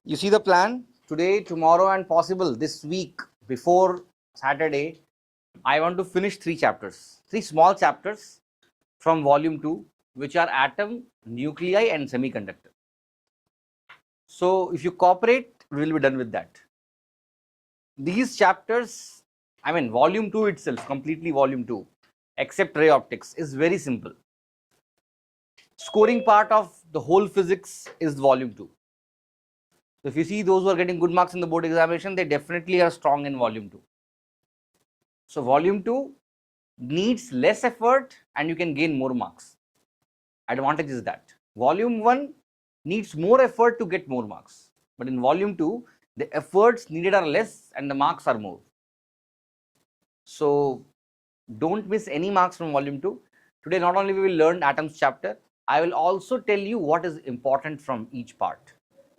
You see the plan? Today, tomorrow and possible this week before Saturday, I want to finish 3 chapters, 3 small chapters from volume 2, which are atom, nuclei and semiconductor. So, if you cooperate, we will be done with that. These chapters, I mean volume 2 itself, completely volume 2, except ray optics, is very simple. Scoring part of the whole physics is volume 2. So, if you see those who are getting good marks in the board examination, they definitely are strong in volume 2. So, volume 2 needs less effort and you can gain more marks. Advantage is that. Volume 1 needs more effort to get more marks. But in volume 2, the efforts needed are less and the marks are more. So, don't miss any marks from volume 2. Today, not only we will learn atoms chapter, I will also tell you what is important from each part.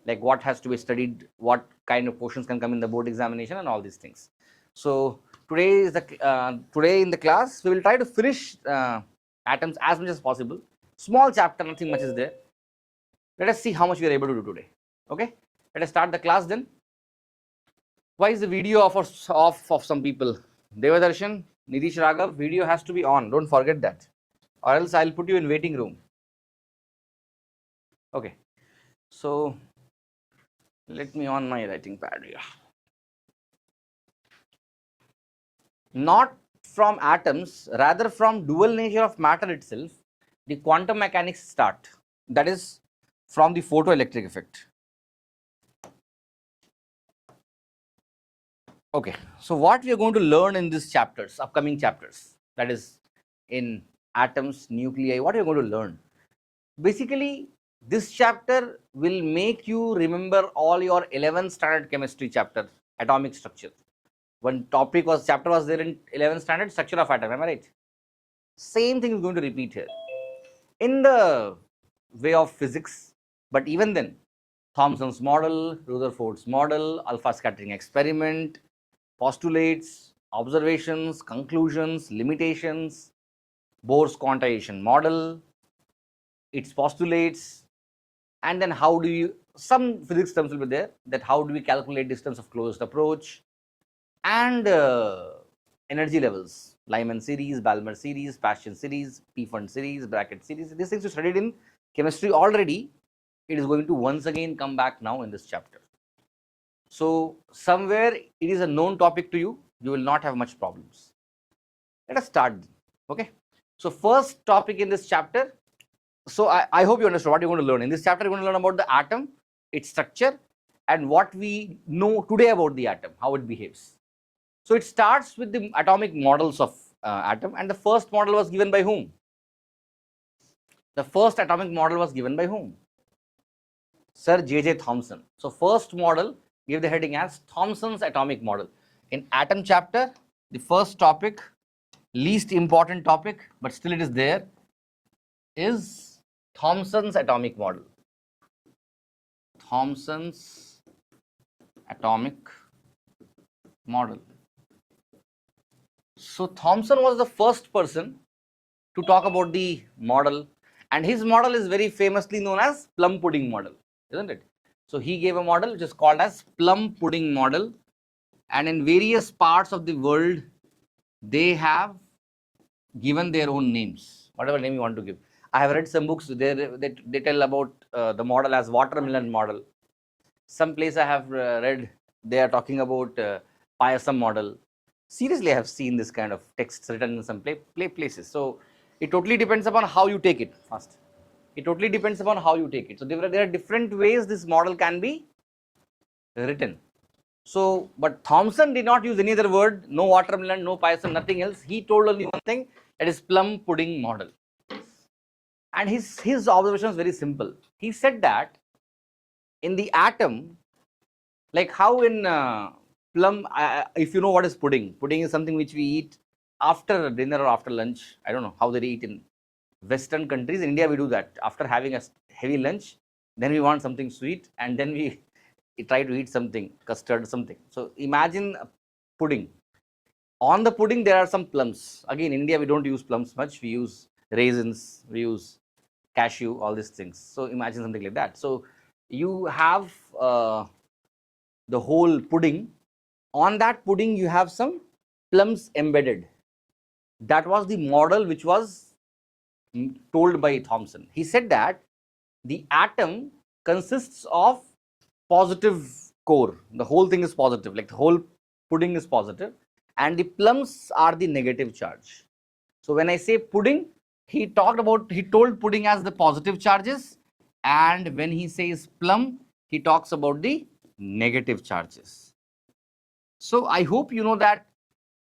Like what has to be studied, what kind of questions can come in the board examination and all these things. So, today in the class, we will try to finish atoms as much as possible. Small chapter, nothing much is there. Let us see how much we are able to do today. Okay, let us start the class then. Why is the video off of some people? Devadarshan, Nilesh Raghav, video has to be on. Don't forget that, or else I'll put you in waiting room. Okay, so let me on my writing pad here. Not from atoms, rather from dual nature of matter itself, the quantum mechanics start. That is from the photoelectric effect. Okay, so what we are going to learn in these chapters, upcoming chapters, that is in atoms, nuclei, what are you going to learn? Basically, this chapter will make you remember all your 11th standard chemistry chapter, atomic structure. One chapter was there in 11th standard, structure of atom, am I right? Same thing is going to repeat here in the way of physics, but even then, Thomson's model, Rutherford's model, alpha scattering experiment, postulates, observations, conclusions, limitations, Bohr's quantization model, its postulates, and then how do you, some physics terms will be there, that how do we calculate distance of closest approach, and energy levels, Lyman series, Balmer series, Paschen series, P-Fund series, bracket series. These things you studied in chemistry already. It is going to once again come back now in this chapter. So, somewhere it is a known topic to you, you will not have much problems. Let us start. Okay. So, first topic in this chapter. So, I hope you understand what you are going to learn. In this chapter, you are going to learn about the atom, its structure, and what we know today about the atom, how it behaves. So, it starts with the atomic models of atom, and the first model was given by whom? The first atomic model was given by whom? Sir J.J. Thomson. So, first model, give the heading as Thomson's atomic model. In atom chapter, the first topic, least important topic, but still it is there, is Thomson's atomic model. Thomson's atomic model. So, Thomson was the first person to talk about the model, and his model is very famously known as plum pudding model, isn't it? So, he gave a model which is called as plum pudding model, and in various parts of the world, they have given their own names, whatever name you want to give. I have read some books, they tell about the model as watermelon model. Some place I have read, they are talking about payasam model. Seriously, I have seen this kind of texts written in some places. So, it totally depends upon how you take it first. It totally depends upon how you take it. So, there are different ways this model can be written. So, but Thomson did not use any other word, no watermelon, no payasam, nothing else. He told only one thing, that is plum pudding model. And his observation was very simple. He said that in the atom, like how in plum, if you know what is pudding, pudding is something which we eat after dinner or after lunch. I don't know how they eat in Western countries. In India, we do that. After having a heavy lunch, then we want something sweet, and then we try to eat something, custard, something. So, imagine pudding. On the pudding, there are some plums. Again, in India, we don't use plums much. We use raisins, we use cashew, all these things. So, imagine something like that. So, you have the whole pudding. On that pudding, you have some plums embedded. That was the model which was told by Thomson. He said that the atom consists of positive core. The whole thing is positive, like the whole pudding is positive, and the plums are the negative charge. So when I say pudding, he told pudding as the positive charges, and when he says plum, he talks about the negative charges. So I hope you know that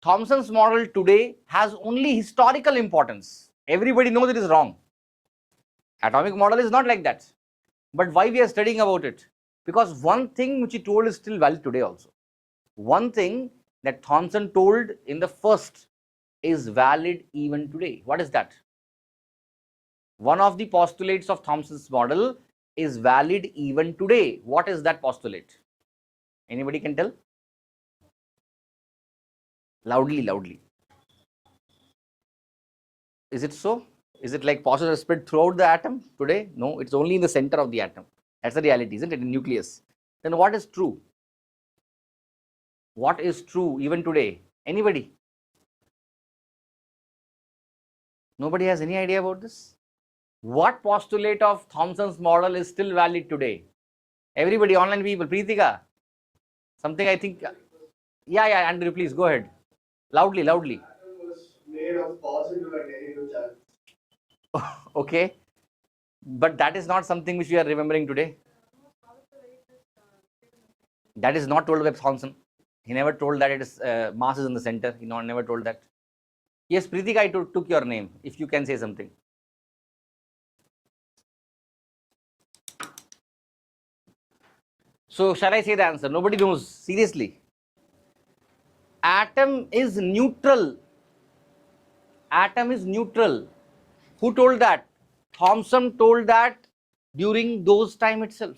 Thomson's model today has only historical importance. Everybody knows it is wrong. Atomic model is not like that. But why we are studying about it? Because one thing which he told is still valid today also. One thing that Thomson told in the first is valid even today. What is that? One of the postulates of Thomson's model is valid even today. What is that postulate? Anybody can tell? Loudly, loudly. Is it so? Is it like positors are spread throughout the atom today? No, it's only in the center of the atom. That's the reality, isn't it? In nucleus. Then what is true? What is true even today? Anybody? Nobody has any idea about this? What postulate of Thomson's model is still valid today? Everybody, online people, Preetika. Something I think. Yeah, Andrew, please go ahead. Loudly, loudly. Was made of positive and negative charge. Okay. But that is not something which we are remembering today. That is not told by Thomson. He never told that it is mass is in the center. He never told that. Yes, Preetika, I took your name. If you can say something. So shall I say the answer? Nobody knows. Seriously. Atom is neutral. Atom is neutral. Who told that? Thomson told that during those time itself.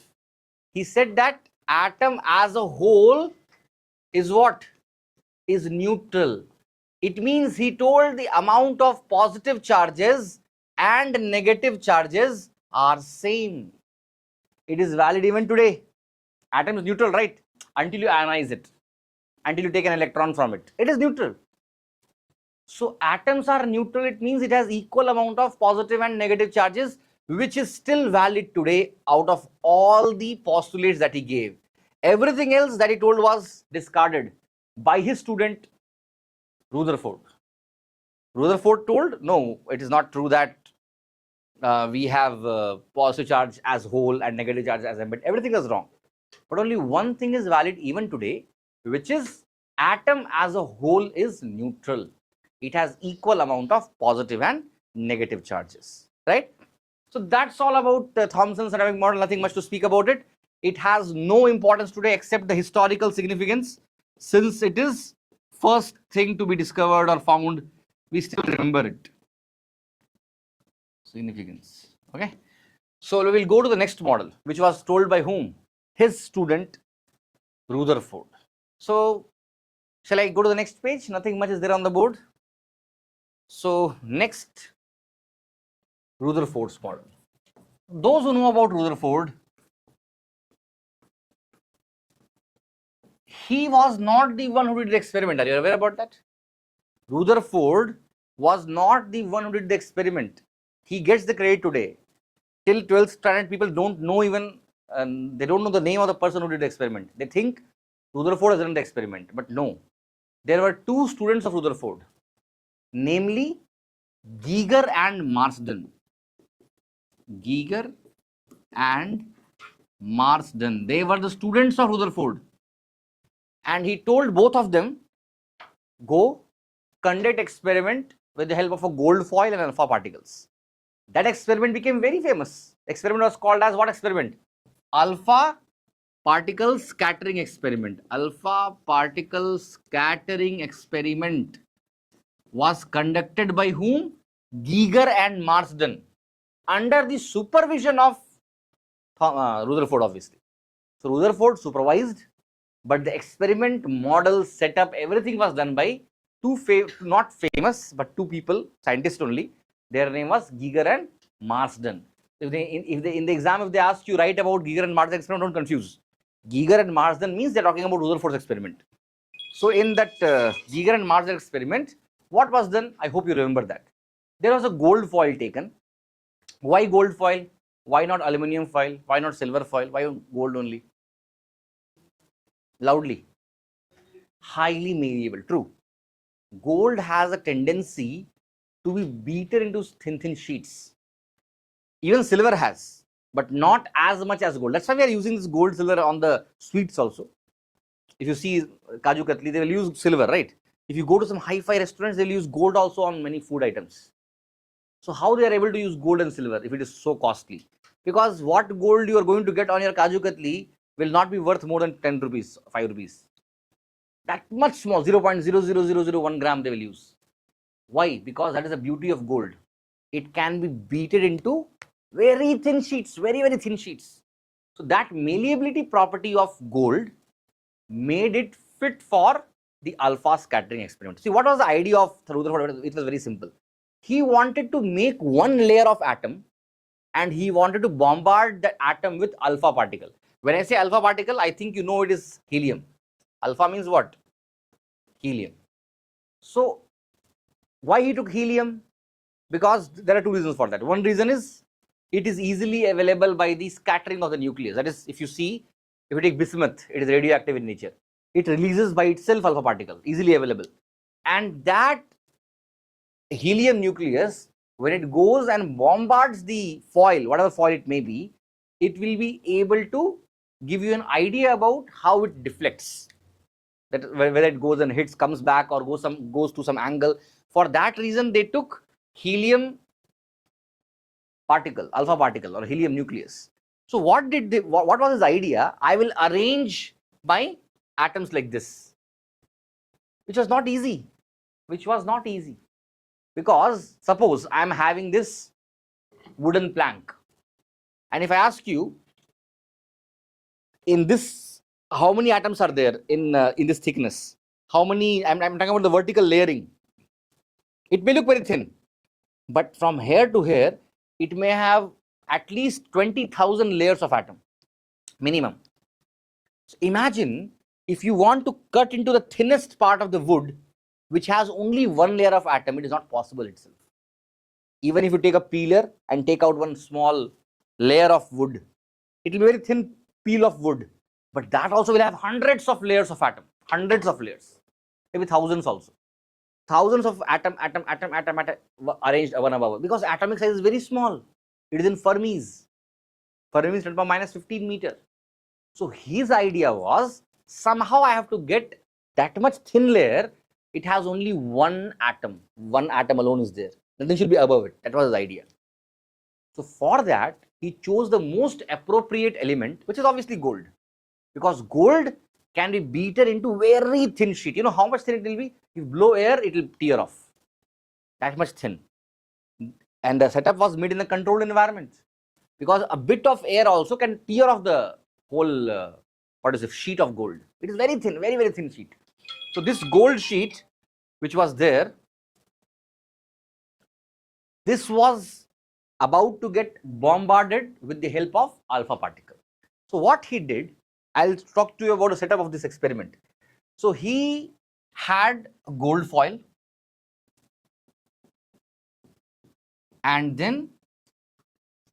He said that atom as a whole is what? Is neutral. It means he told the amount of positive charges and negative charges are same. It is valid even today. Atom is neutral, right? Until you ionize it, until you take an electron from it. It is neutral. So atoms are neutral. It means it has equal amount of positive and negative charges, which is still valid today out of all the postulates that he gave. Everything else that he told was discarded by his student Rutherford. Rutherford told, no, it is not true that we have positive charge as whole and negative charge as embedded. Everything is wrong. But only one thing is valid even today, which is atom as a whole is neutral. It has equal amount of positive and negative charges, right? So that's all about Thomson's atomic model. Nothing much to speak about it. It has no importance today except the historical significance. Since it is first thing to be discovered or found, we still remember it. Significance. Okay. So we will go to the next model, which was told by whom? His student Rutherford. So shall I go to the next page? Nothing much is there on the board. So next, Rutherford's model. Those who know about Rutherford, he was not the one who did the experiment. Are you aware about that? Rutherford was not the one who did the experiment. He gets the credit today. Till 12th standard, people don't know even, they don't know the name of the person who did the experiment. They think Rutherford has done the experiment, but no. There were two students of Rutherford, namely Geiger and Marsden. Geiger and Marsden. They were the students of Rutherford. And he told both of them, go conduct experiment with the help of a gold foil and alpha particles. That experiment became very famous. Experiment was called as what experiment? Alpha particle scattering experiment. Alpha particle scattering experiment was conducted by whom? Geiger and Marsden, under the supervision of Rutherford, obviously. So Rutherford supervised, but the experiment model setup, everything was done by two not famous, but two people, scientists only. Their name was Geiger and Marsden. In the exam, if they ask you write about Geiger and Marsden experiment, don't confuse. Giger and Marsden means they're talking about Rutherford's experiment. So in that Giger and Marsden experiment, what was done? I hope you remember that. There was a gold foil taken. Why gold foil? Why not aluminium foil? Why not silver foil? Why gold only? Loudly. Highly malleable. True. Gold has a tendency to be beaten into thin sheets. Even silver has, but not as much as gold. That's why we are using this gold silver on the sweets also. If you see Kaju Katli, they will use silver, right? If you go to some hi-fi restaurants, they will use gold also on many food items. So how they are able to use gold and silver if it is so costly? Because what gold you are going to get on your Kaju Katli will not be worth more than 10 rupees, 5 rupees. That much small, 0.00001 gram they will use. Why? Because that is the beauty of gold. It can be beaten into very thin sheets, very thin sheets. So that malleability property of gold made it fit for the alpha scattering experiment. See, what was the idea of Rutherford? It was very simple. He wanted to make one layer of atom and he wanted to bombard the atom with alpha particle. When I say alpha particle, I think you know it is helium. Alpha means what? Helium. So why he took helium? Because there are two reasons for that. One reason is it is easily available by the scattering of the nucleus. That is, if you see, if you take bismuth, it is radioactive in nature. It releases by itself alpha particle, easily available. And that helium nucleus, when it goes and bombards the foil, whatever foil it may be, it will be able to give you an idea about how it deflects. That whether it goes and hits, comes back, or goes to some angle. For that reason, they took helium particle, alpha particle, or helium nucleus. So what was his idea? I will arrange my atoms like this, which was not easy. Because suppose I am having this wooden plank, and if I ask you, in this, how many atoms are there in this thickness? How many? I'm talking about the vertical layering. It may look very thin, but from here to here, it may have at least 20,000 layers of atom minimum. So imagine if you want to cut into the thinnest part of the wood, which has only one layer of atom, it is not possible itself. Even if you take a peeler and take out one small layer of wood, it will be very thin peel of wood, but that also will have hundreds of layers of atom, hundreds of layers, maybe thousands also. Thousands of atom arranged one above, because atomic size is very small. It is in Fermi's. Fermi is 10⁻⁻15 meter. So his idea was, somehow I have to get that much thin layer. It has only one atom. One atom alone is there. Nothing should be above it. That was his idea. So for that, he chose the most appropriate element, which is obviously gold, because gold can be beaten into very thin sheet. You know how much thin it will be? If you blow air, it will tear off. That much thin. And the setup was made in a controlled environment, because a bit of air also can tear off the whole sheet of gold. It is very thin, very thin sheet. So this gold sheet, which was there, this was about to get bombarded with the help of alpha particle. So what he did, I'll talk to you about the setup of this experiment. So he had a gold foil, and then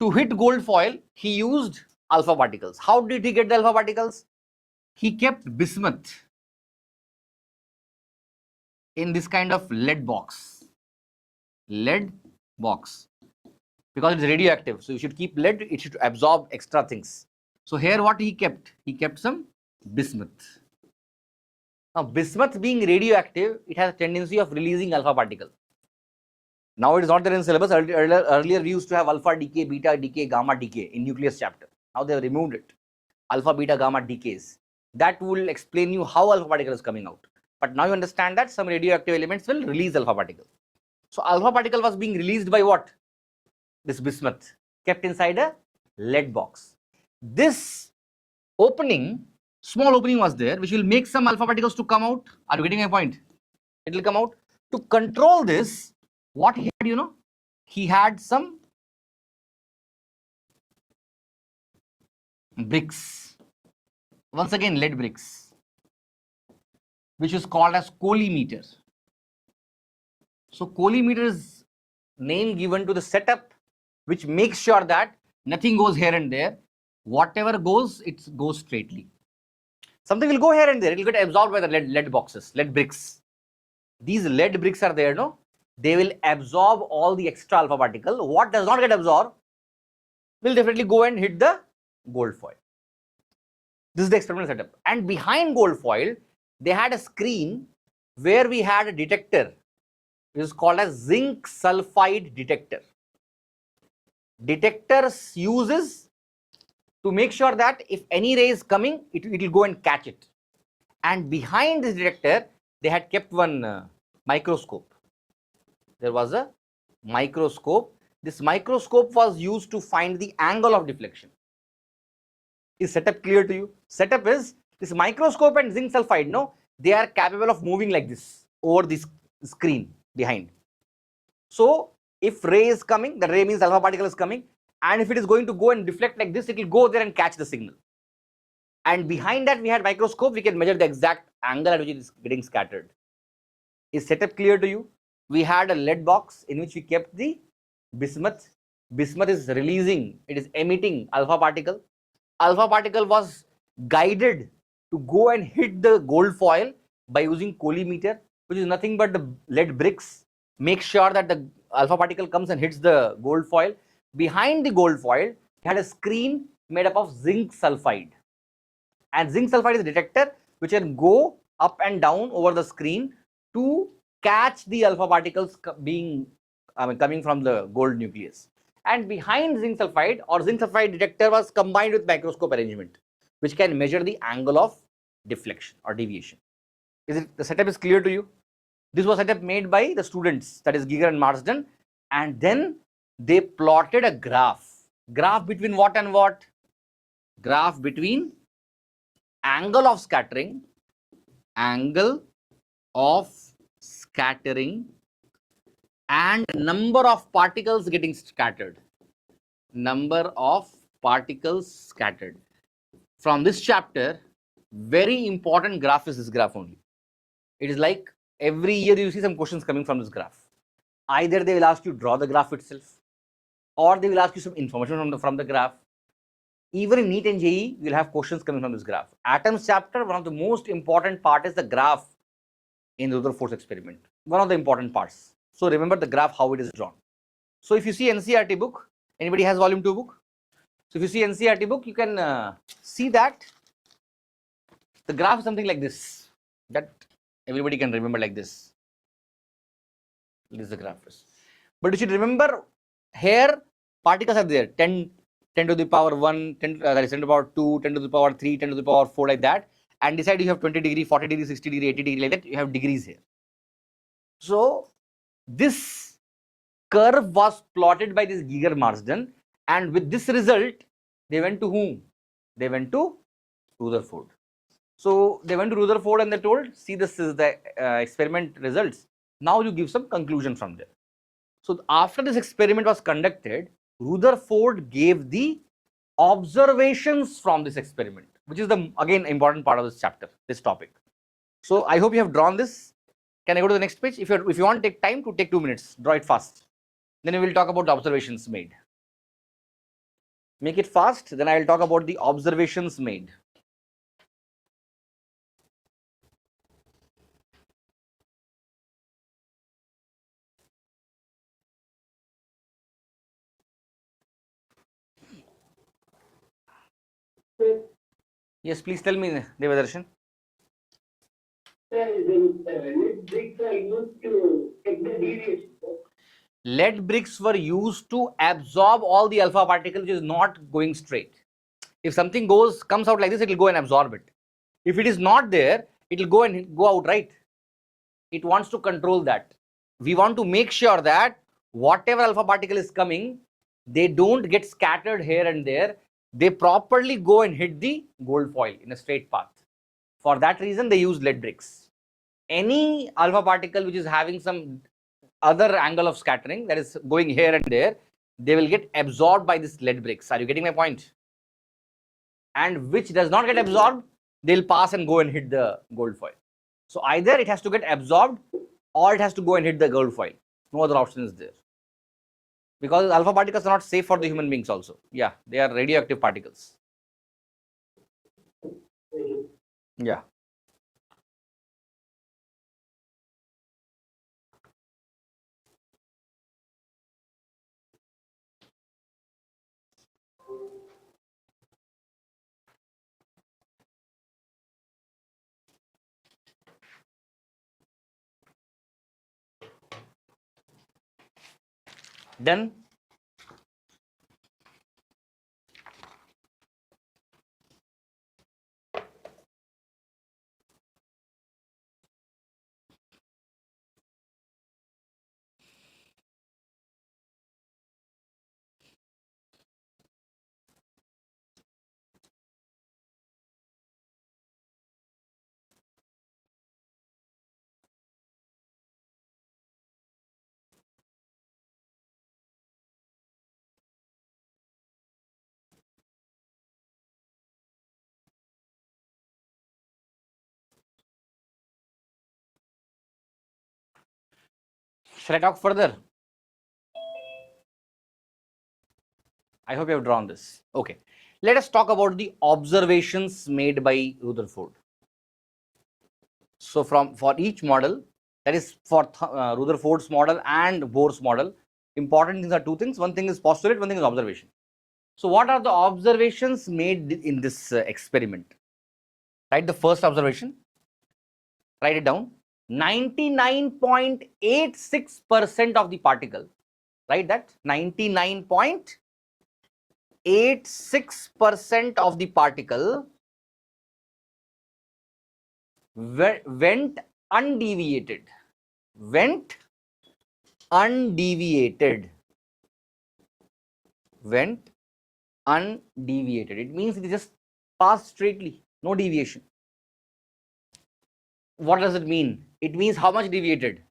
to hit gold foil, he used alpha particles. How did he get the alpha particles? He kept bismuth in this kind of lead box, because it's radioactive. So you should keep lead, it should absorb extra things. So here what he kept? He kept some bismuth. Now bismuth being radioactive, it has a tendency of releasing alpha particle. Now it is not there in syllabus. Earlier we used to have alpha decay, beta decay, gamma decay in nucleus chapter. Now they have removed it. Alpha, beta, gamma decays. That will explain you how alpha particle is coming out. But now you understand that some radioactive elements will release alpha particle. So alpha particle was being released by what? This bismuth, kept inside a lead box. This opening, small opening was there, which will make some alpha particles to come out. Are you getting my point? It will come out. To control this, what he had, he had some bricks. once again lead bricks, which is called as collimeter. So collimeter is name given to the setup which makes sure that nothing goes here and there. Whatever goes, it goes straightly. Something will go here and there, it will get absorbed by the lead boxes, lead bricks. These lead bricks are there, no? They will absorb all the extra alpha particle. What does not get absorbed will definitely go and hit the gold foil. This is the experimental setup. And behind gold foil, they had a screen where we had a detector, which is called as zinc sulfide detector. Detectors uses to make sure that if any ray is coming, it will go and catch it. And behind this detector, they had kept one microscope. There was a microscope. This microscope was used to find the angle of deflection. Is setup clear to you? Setup is this microscope and zinc sulfide, no? They are capable of moving like this over this screen behind. So if ray is coming, the ray means alpha particle is coming, and if it is going to go and deflect like this, it will go there and catch the signal. And behind that we had microscope, we can measure the exact angle at which it is getting scattered. Is setup clear to you? We had a lead box in which we kept the bismuth. Bismuth is releasing, it is emitting alpha particle. Alpha particle was guided to go and hit the gold foil by using collimeter, which is nothing but the lead bricks. Make sure that the alpha particle comes and hits the gold foil. Behind the gold foil, it had a screen made up of zinc sulfide. And zinc sulfide is a detector which can go up and down over the screen to catch the alpha particles coming from the gold nucleus. And behind zinc sulfide or zinc sulfide detector was combined with microscope arrangement, which can measure the angle of deflection or deviation. The setup is clear to you? This was setup made by the students, that is Giger and Marsden, and then they plotted a graph. Graph between what and what? Graph between angle of scattering, and number of particles getting scattered. Number of particles scattered. From this chapter, very important graph is this graph only. It is like every year you see some questions coming from this graph. Either they will ask you draw the graph itself, or they will ask you some information from the graph. Even in NEET and JEE, you will have questions coming from this graph. Atoms chapter, one of the most important part is the graph in Rutherford's experiment. One of the important parts. So remember the graph, how it is drawn. So if you see NCERT book, anybody has volume 2 book? So if you see NCERT book, you can see that the graph is something like this, that everybody can remember like this. This is the graph. But you should remember here particles are there, 10 to the power 1, 10, that is 10 to the power 2, 10 to the power 3, 10 to the power 4, like that. And this side you have 20 degree, 40 degree, 60 degree, 80 degree, like that. You have degrees here. So this curve was plotted by this Giger Marsden, and with this result, they went to whom? They went to Rutherford. So they went to Rutherford and they told, see, this is the experiment results. Now you give some conclusion from there. So after this experiment was conducted, Rutherford gave the observations from this experiment, which is the again important part of this chapter, this topic. So I hope you have drawn this. Can I go to the next page? If you want to take time, to take 2 minutes, draw it fast. Then we will talk about the observations made. Make it fast, then I will talk about the observations made. Yes, please tell me, Devadarshan. Lead bricks were used to absorb all the alpha particles which is not going straight. If something comes out like this, it will go and absorb it. If it is not there, it will go out, right? It wants to control that. We want to make sure that whatever alpha particle is coming, they don't get scattered here and there. They properly go and hit the gold foil in a straight path. For that reason, they use lead bricks. Any alpha particle which is having some other angle of scattering, that is going here and there, they will get absorbed by this lead bricks. Are you getting my point? And which does not get absorbed, they'll pass and go and hit the gold foil. So either it has to get absorbed or it has to go and hit the gold foil. No other option is there. Because alpha particles are not safe for the human beings also. Yeah, they are radioactive particles. Yeah. Done. Shall I talk further? I hope you have drawn this. Okay. Let us talk about the observations made by Rutherford. So for each model, that is for Rutherford's model and Bohr's model, important things are two things. One thing is postulate, one thing is observation. So what are the observations made in this experiment? Write the first observation. Write it down. 99.86% of the particle. Write that. 99.86% of the particle went undeviated. Went undeviated. Went undeviated. It means it just passed straightly, no deviation. What does it mean? It means how much deviated?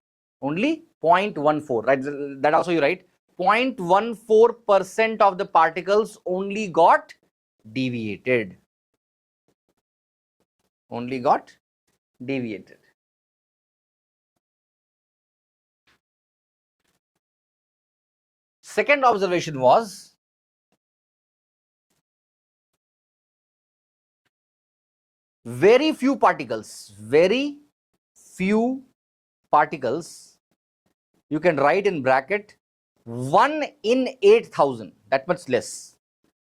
Only 0.14, right? That also you write. 0.14% of the particles only got deviated. Only got deviated. Second observation was very few particles, you can write in bracket 1 in 8,000, that much less.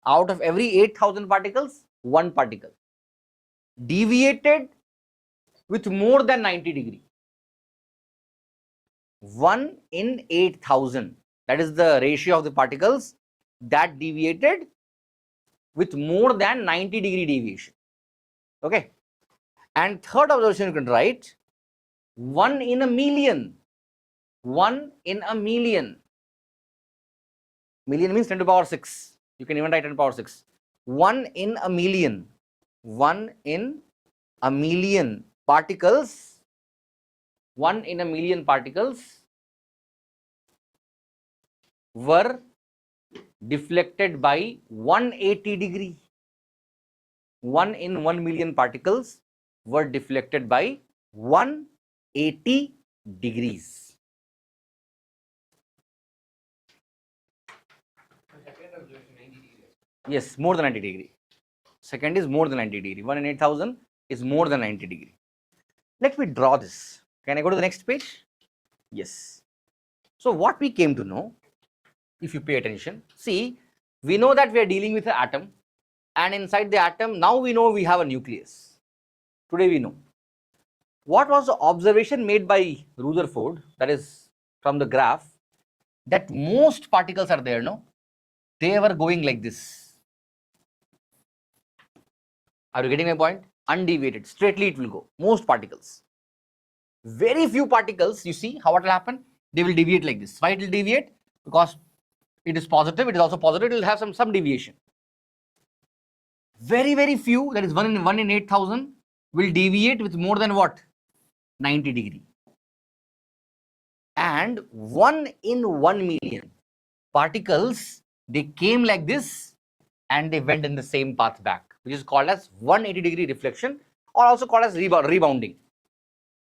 Out of every 8,000 particles, one particle deviated with more than 90 degree. 1 in 8,000, that is the ratio of the particles that deviated with more than 90 degree deviation. Okay. And third observation you can write 1 in a million. 1 in a million. Million means 10 to the power 6. You can even write 10 to the power 6. 1 in a million. 1 in a million particles. 1 in a million particles were deflected by 180 degree. 1 in 1 million particles were deflected by 180 degrees. Yes, more than 90 degree. Second is more than 90 degree. 1 in 8,000 is more than 90 degree. Let me draw this. Can I go to the next page? Yes. So what we came to know, if you pay attention, see, we know that we are dealing with an atom, and inside the atom, now we know we have a nucleus. Today we know. What was the observation made by Rutherford, that is from the graph, that most particles are there, no? They were going like this. Are you getting my point? Undeviated, straightly it will go, most particles. Very few particles, you see how what will happen? They will deviate like this. Why it will deviate? Because it is positive, it is also positive, it will have some deviation. Very few, that is 1 in 8,000 will deviate with more than what? 90 degree. And 1 in 1 million particles, they came like this and they went in the same path back, which is called as 180 degree reflection. or also called as rebounding.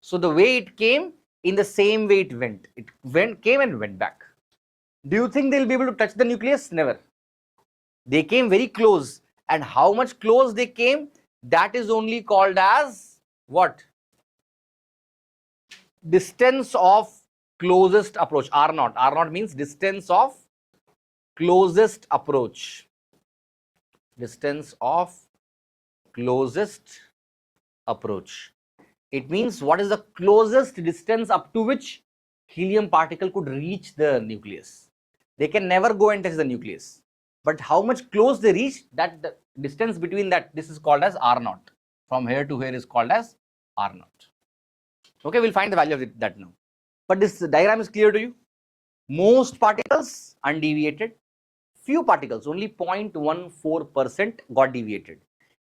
So the way it came, in the same way it went. Came and went back. Do you think they'll be able to touch the nucleus? Never. They came very close, and how much close they came, that is only called as what? Distance of closest approach, R naught. R naught means distance of closest approach. Distance of closest approach. It means what is the closest distance up to which helium particle could reach the nucleus. They can never go and touch the nucleus. But how much close they reach, that the distance between that, this is called as R naught. From here to here is called as R naught. Okay, we'll find the value of that now. But this diagram is clear to you. Most particles undeviated. Few particles, only 0.14% got deviated.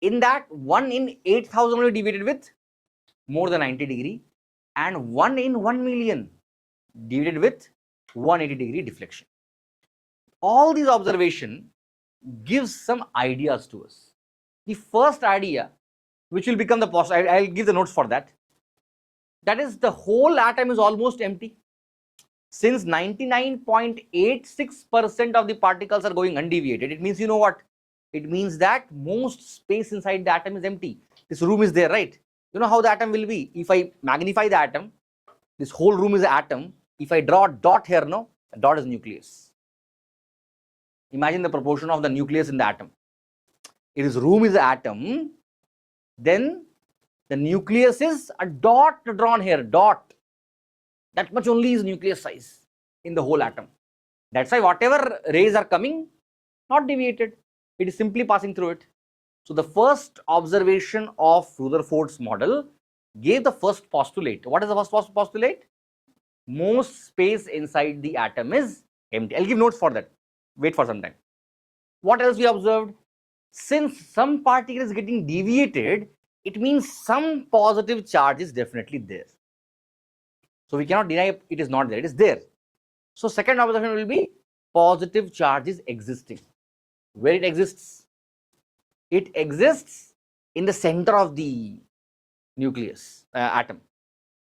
In that, 1 in 8,000 only deviated with more than 90 degree, and 1 in 1 million deviated with 180-degree deflection. All these observation gives some ideas to us. The first idea, which will become the positive, I'll give the notes for that. That is, the whole atom is almost empty. Since 99.86% of the particles are going undeviated, it means, you know what? It means that most space inside the atom is empty. This room is there, right? You know how the atom will be? If I magnify the atom, this whole room is an atom. If I draw a dot here, no, a dot is nucleus. Imagine the proportion of the nucleus in the atom. If this room is an atom, then the nucleus is a dot drawn here, dot. That much only is nucleus size in the whole atom. That's why whatever rays are coming, not deviated. It is simply passing through it. So the first observation of Rutherford's model gave the first postulate. What is the first postulate? Most space inside the atom is empty. I'll give notes for that. Wait for some time. What else we observed? Since some particle is getting deviated, it means some positive charge is definitely there. So we cannot deny it is not there. It is there. So second observation will be positive charge is existing. Where it exists? It exists in the center of the nucleus atom.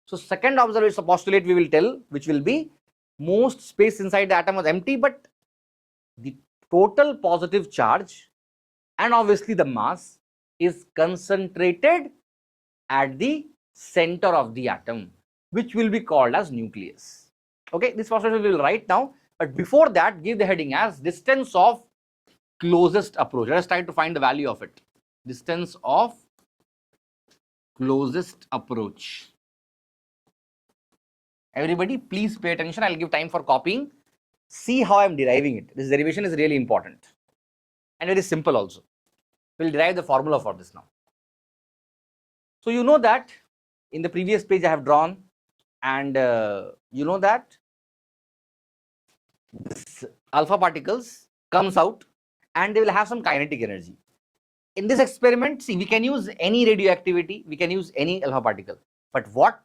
So second observation postulate we will tell, which will be most space inside the atom was empty, but the total positive charge and obviously the mass is concentrated at the center of the atom, which will be called as nucleus. Okay, this postulate we will write now, but before that, give the heading as distance of closest approach. Let us try to find the value of it. Distance of closest approach. Everybody, please pay attention. I'll give time for copying. See how I'm deriving it. This derivation is really important and very simple also. We'll derive the formula for this now. So you know that in the previous page I have drawn, and you know that this alpha particles comes out and they will have some kinetic energy. In this experiment, see, we can use any radioactivity, we can use any alpha particle, but what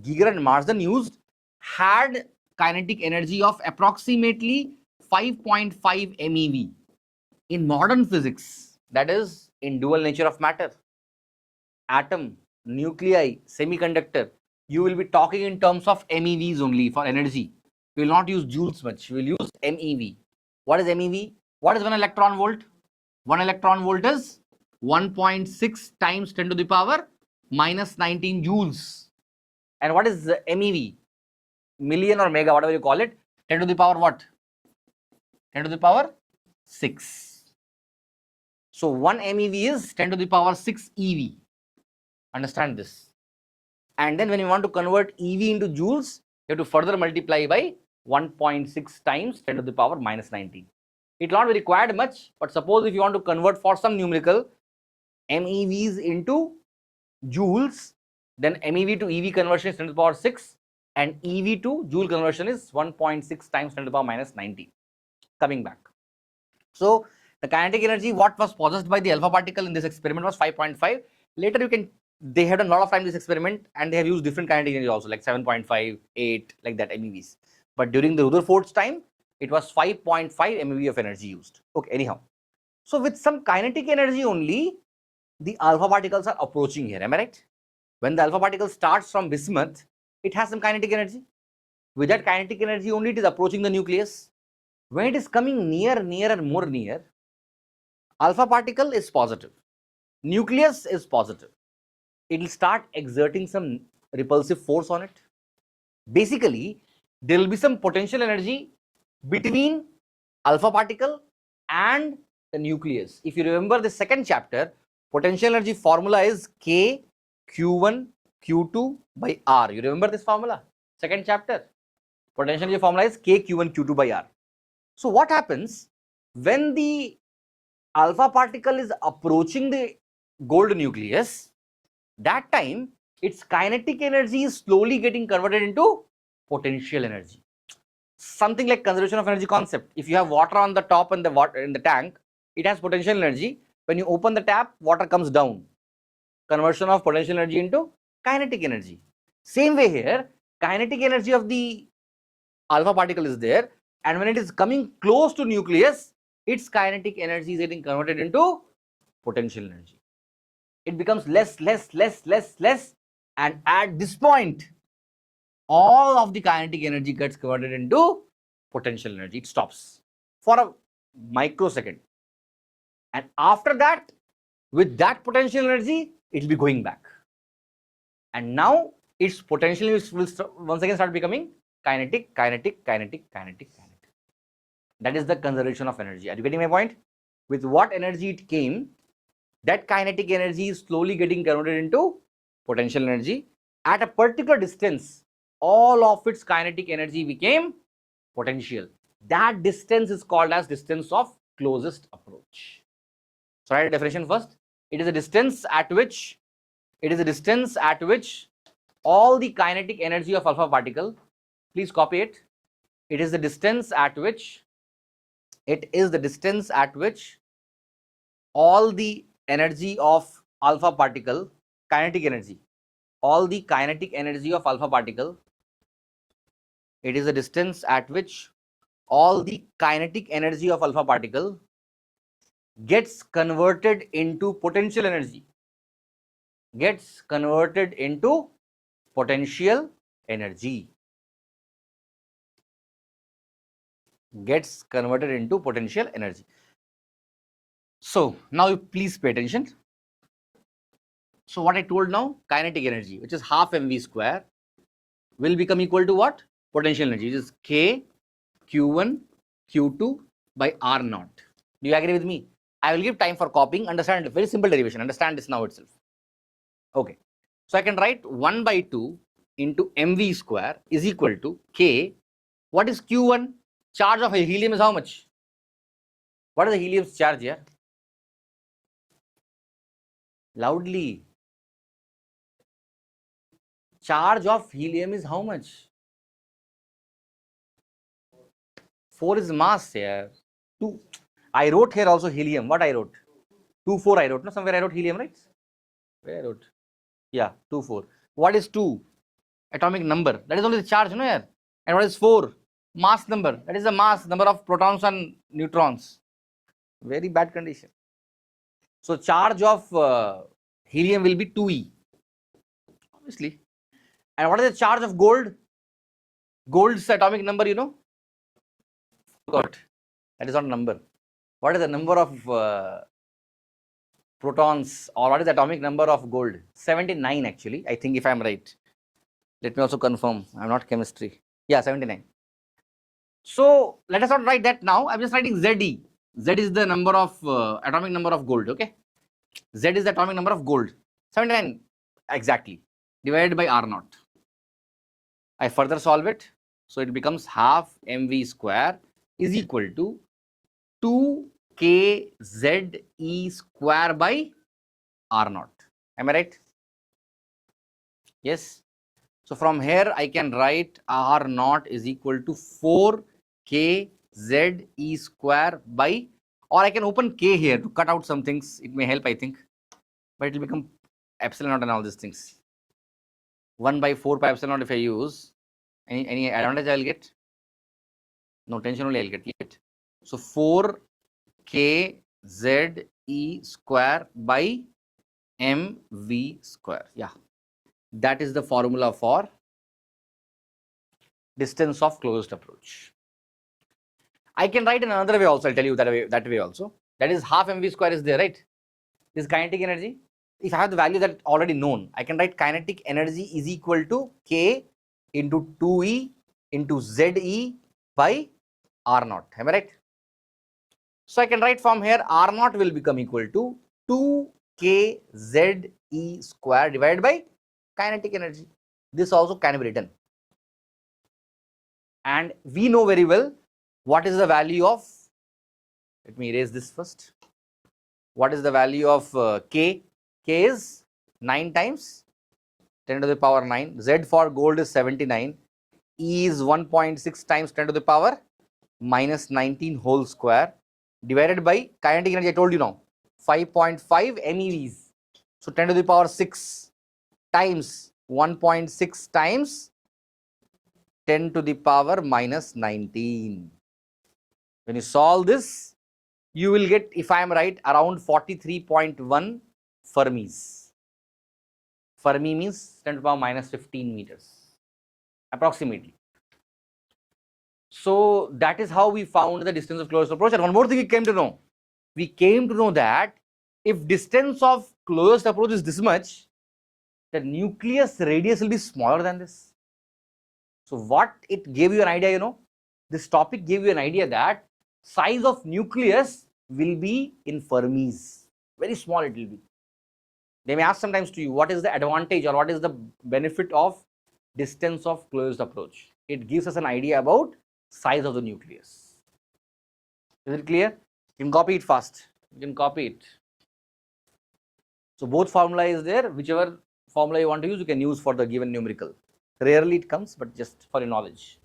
Giger and Marsden used had kinetic energy of approximately 5.5 MeV. In modern physics, that is in dual nature of matter, atom, nuclei, semiconductor, you will be talking in terms of MeVs only for energy. We will not use joules much, we will use MeV. What is MeV? What is 1 electron volt? 1 electron volt is 1.6 times 10 to the power minus 19 joules. And what is MeV? Million or mega, whatever you call it, 10 to the power what? 10 to the power 6. So 1 MeV is 10 to the power 6 EV. Understand this. And then when you want to convert EV into joules, you have to further multiply by 1.6 times 10 to the power minus 19. It will not be required much, but suppose if you want to convert for some numerical MeVs into joules, then MeV to EV conversion is 10 to the power 6 and EV to joule conversion is 1.6 times 10 to the power minus 19. Coming back. So the kinetic energy what was possessed by the alpha particle in this experiment was 5.5. Later they had a lot of time this experiment and they have used different kinetic energy also, like 7.5, 8, like that MeVs. But during the Rutherford's time, it was 5.5 MeV of energy used. Okay, anyhow. So with some kinetic energy only, the alpha particles are approaching here. Am I right? When the alpha particle starts from bismuth, it has some kinetic energy. With that kinetic energy only, it is approaching the nucleus. When it is coming near, and more near, alpha particle is positive, nucleus is positive. It will start exerting some repulsive force on it. Basically, there will be some potential energy between alpha particle and the nucleus. If you remember the second chapter, potential energy formula is K Q1 Q2 by R. You remember this formula? Second chapter. Potential energy formula is K Q1 Q2 by R. So what happens when the alpha particle is approaching the gold nucleus? That time its kinetic energy is slowly getting converted into potential energy. Something like conservation of energy concept. If you have water on the top and the water in the tank, it has potential energy. When you open the tap, water comes down. Conversion of potential energy into kinetic energy. Same way here, kinetic energy of the alpha particle is there, and when it is coming close to nucleus, its kinetic energy is getting converted into potential energy. It becomes less, and at this point, all of the kinetic energy gets converted into potential energy. It stops for a microsecond, and after that, with that potential energy, it will be going back, and now its potential will once again start becoming kinetic. That is the conservation of energy. Are you getting my point? With what energy it came, that kinetic energy is slowly getting converted into potential energy. At a particular distance, all of its kinetic energy became potential. That distance is called as distance of closest approach. So write a definition first. It is a distance at which all the kinetic energy of alpha particle, please copy it. It is the distance at which all the energy of alpha particle, kinetic energy, all the kinetic energy of alpha particle, it is the distance at which all the kinetic energy of alpha particle gets converted into potential energy, gets converted into potential energy, gets converted into potential energy. So now you please pay attention. So what I told now, kinetic energy, which is half mv square, will become equal to what? Potential energy, which is K Q1 Q2 by R naught. Do you agree with me? I will give time for copying. Understand, very simple derivation. Understand this now itself. Okay. So I can write 1 by 2 into mv square is equal to K. What is Q1? Charge of helium is how much? What is the helium's charge here? Loudly. Charge of helium is how much? 4 is mass here. 2. I wrote here also helium. What I wrote? 2, 4 I wrote. No, somewhere I wrote helium, right? Where I wrote? Yeah, 2, 4. What is 2? Atomic number. That is only the charge, no, here. And what is 4? Mass number. That is the mass number of protons and neutrons. Very bad condition. So charge of helium will be 2e, obviously. And what is the charge of gold? Gold's atomic number, you know? Forgot. That is not a number. What is the number of protons, or what is the atomic number of gold? 79 actually, I think, if I am right. Let me also confirm. I am not chemistry. Yeah, 79. So let us not write that now. I am just writing ZE. Z is the number of atomic number of gold. Okay. Z is the atomic number of gold. 79 exactly, divided by R naught. I further solve it. So it becomes half mv square is equal to 2kZe square by R naught. Am I right? Yes. So from here I can write R naught is equal to 4kZe square by, or I can open k here to cut out some things. It may help, I think, but it will become epsilon naught and all these things. 1 by 4 pi epsilon naught if I use. Any advantage I will get? No, tension only I will get. So 4kZe square by mv square. Yeah, that is the formula for distance of closest approach. I can write in another way also. I'll tell you that way also. That is half mv square is there, right? This kinetic energy. If I have the value that already known, I can write kinetic energy is equal to K into 2E into ZE by R naught. Am I right? So I can write from here R naught will become equal to 2KZE square divided by kinetic energy. This also can be written. And we know very well what is the value of, let me erase this first. What is the value of K? K is 9 times 10 to the power 9. Z for gold is 79. E is 1.6 times 10 to the power minus 19 whole square divided by kinetic energy. I told you now 5.5 MeVs. So 10 to the power 6 times 1.6 times 10 to the power minus 19. When you solve this, you will get, if I am right, around 43.1 Fermis. Fermi means 10 to the power minus 15 meters, approximately. So that is how we found the distance of closest approach. And one more thing we came to know. We came to know that if distance of closest approach is this much, the nucleus radius will be smaller than this. So what it gave you an idea, you know, this topic gave you an idea that size of nucleus will be in Fermis. Very small it will be. They may ask sometimes to you, what is the advantage or what is the benefit of distance of closest approach? It gives us an idea about size of the nucleus. Is it clear? You can copy it fast. You can copy it. So both formula is there. Whichever formula you want to use, you can use for the given numerical. Rarely it comes, but just for your knowledge.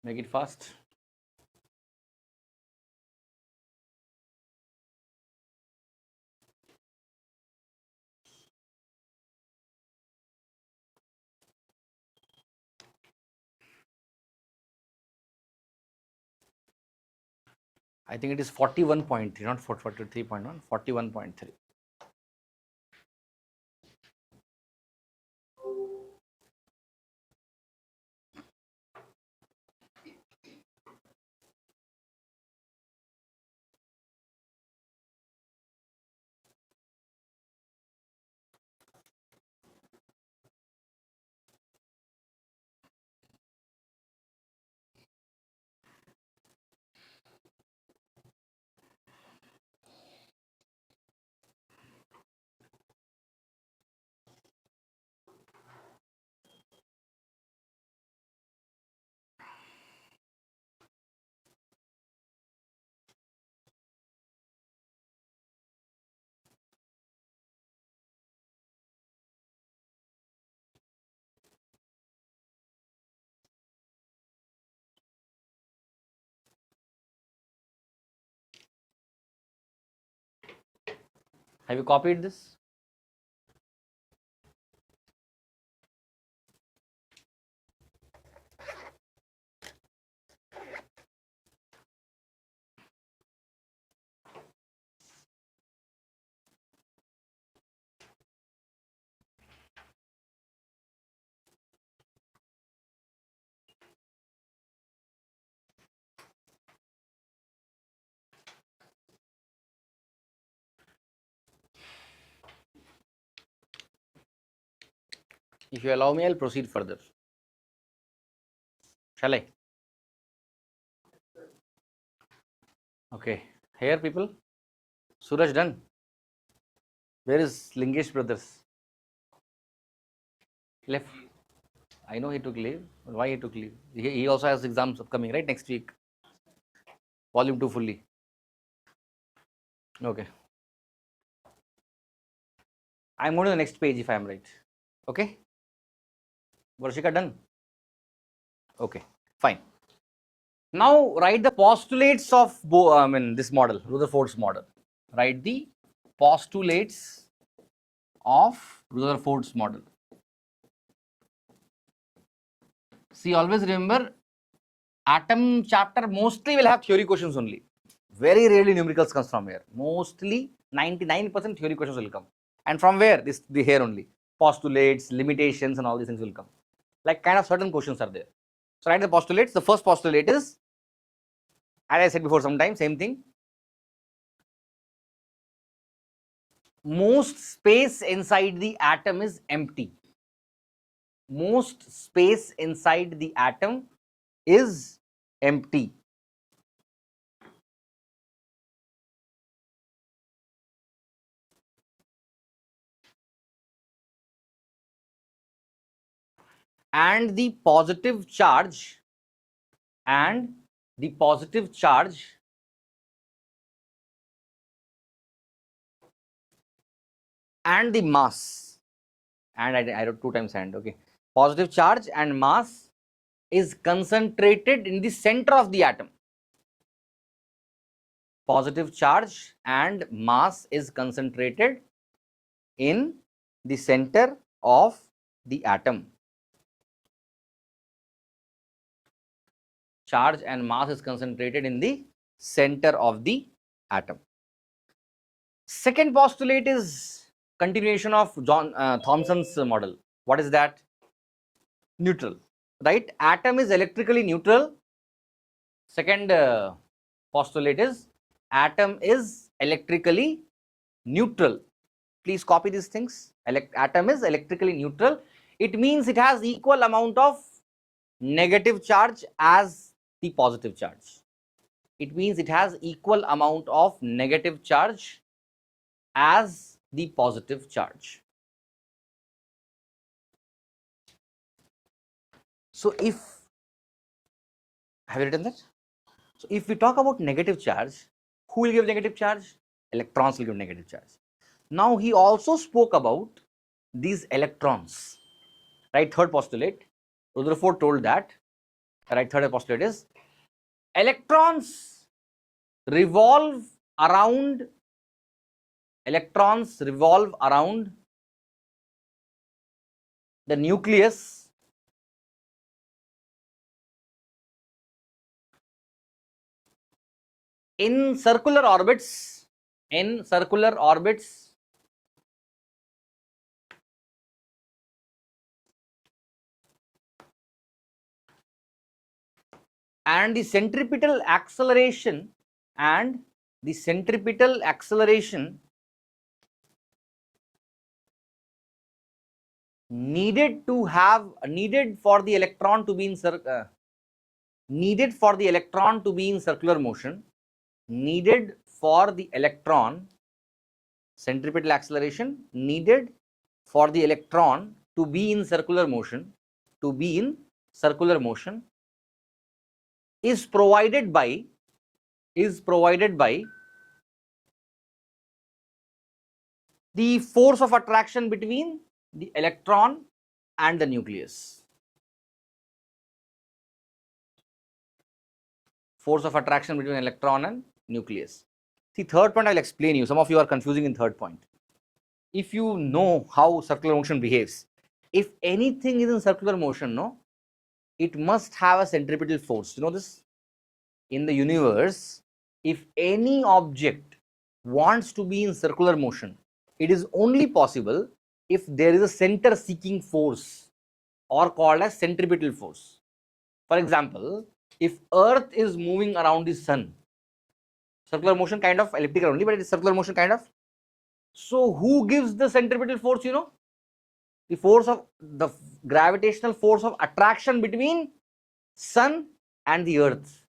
Make it fast. I think it is 41.3, not 43.1, 41.3. Have you copied this? If you allow me, I'll proceed further. Shall I? Okay. Here, people. Suraj done. Where is Lingesh brothers? Left. I know he took leave. Why he took leave? He also has exams upcoming, right? Next week. Volume 2 fully. Okay. I'm going to the next page if I am right. Okay. Varshika done? Okay. Fine. Now write the postulates of this model, Rutherford's model. Write the postulates of Rutherford's model. See, always remember, atom chapter mostly will have theory questions only. Very rarely numericals comes from here. Mostly 99% theory questions will come. And from where? The here only. Postulates, limitations, and all these things will come. Like kind of certain questions are there. So write the postulates. The first postulate is, as I said before sometime, same thing. Most space inside the atom is empty. Most space inside the atom is empty. And the positive charge and the mass, and I wrote 2 times and, okay, positive charge and mass is concentrated in the center of the atom. Positive charge and mass is concentrated in the center of the atom. Charge and mass is concentrated in the center of the atom. Second postulate is continuation of Thomson's model. What is that? Neutral, right? Atom is electrically neutral. Second postulate is atom is electrically neutral. Please copy these things. Atom is electrically neutral. It means it has equal amount of negative charge as the positive charge. It means it has equal amount of negative charge as the positive charge. So if, have you written that? So if we talk about negative charge, who will give negative charge? Electrons will give negative charge. Now he also spoke about these electrons, right? Third postulate, Rutherford told that, right? Third postulate is electrons revolve around the nucleus in circular orbits, and the centripetal acceleration needed for the electron to be in circular motion, centripetal acceleration needed for the electron to be in circular motion, is provided by the force of attraction between the electron and the nucleus. Force of attraction between electron and nucleus. See, third point I will explain you. Some of you are confusing in third point. If you know how circular motion behaves, if anything is in circular motion, no, it must have a centripetal force. You know this? In the universe, if any object wants to be in circular motion, it is only possible if there is a center seeking force, or called as centripetal force. For example, if Earth is moving around the sun, circular motion kind of, elliptical only, but it is circular motion kind of. So who gives the centripetal force? You know, the force of the gravitational force of attraction between sun and the earth.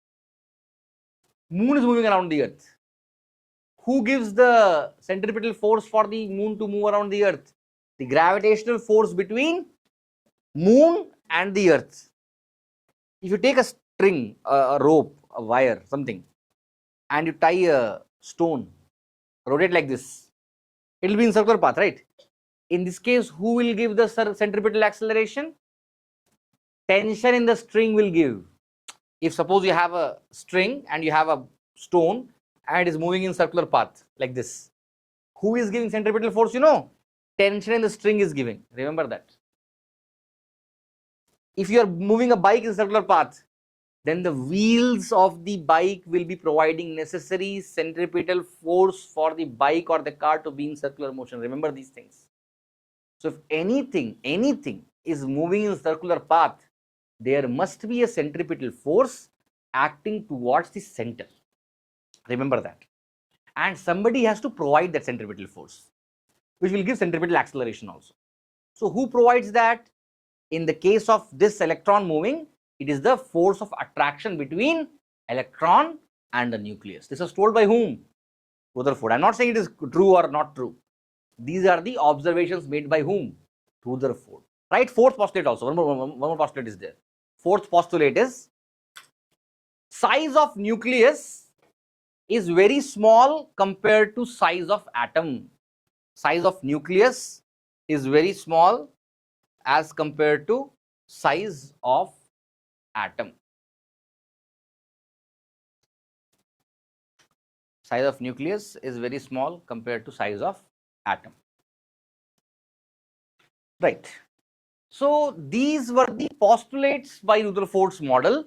Moon is moving around the earth. Who gives the centripetal force for the moon to move around the earth? The gravitational force between moon and the earth. If you take a string, a rope, a wire, something, and you tie a stone, rotate like this, it will be in circular path, right? In this case, who will give the centripetal acceleration? Tension in the string will give. If suppose you have a string and you have a stone and it is moving in circular path like this, who is giving centripetal force? You know, tension in the string is giving. Remember that. If you are moving a bike in circular path, then the wheels of the bike will be providing necessary centripetal force for the bike or the car to be in circular motion. Remember these things. So if anything is moving in circular path, there must be a centripetal force acting towards the center. Remember that. And somebody has to provide that centripetal force, which will give centripetal acceleration also. So who provides that? In the case of this electron moving, it is the force of attraction between electron and the nucleus. This was told by whom? Rutherford. I am not saying it is true or not true. These are the observations made by whom? Rutherford. Right? Fourth postulate also. One more postulate is there. Fourth postulate is size of nucleus is very small compared to size of atom. Size of nucleus is very small as compared to size of atom. Size of nucleus is very small compared to size of atom. Right. So these were the postulates by Rutherford's model.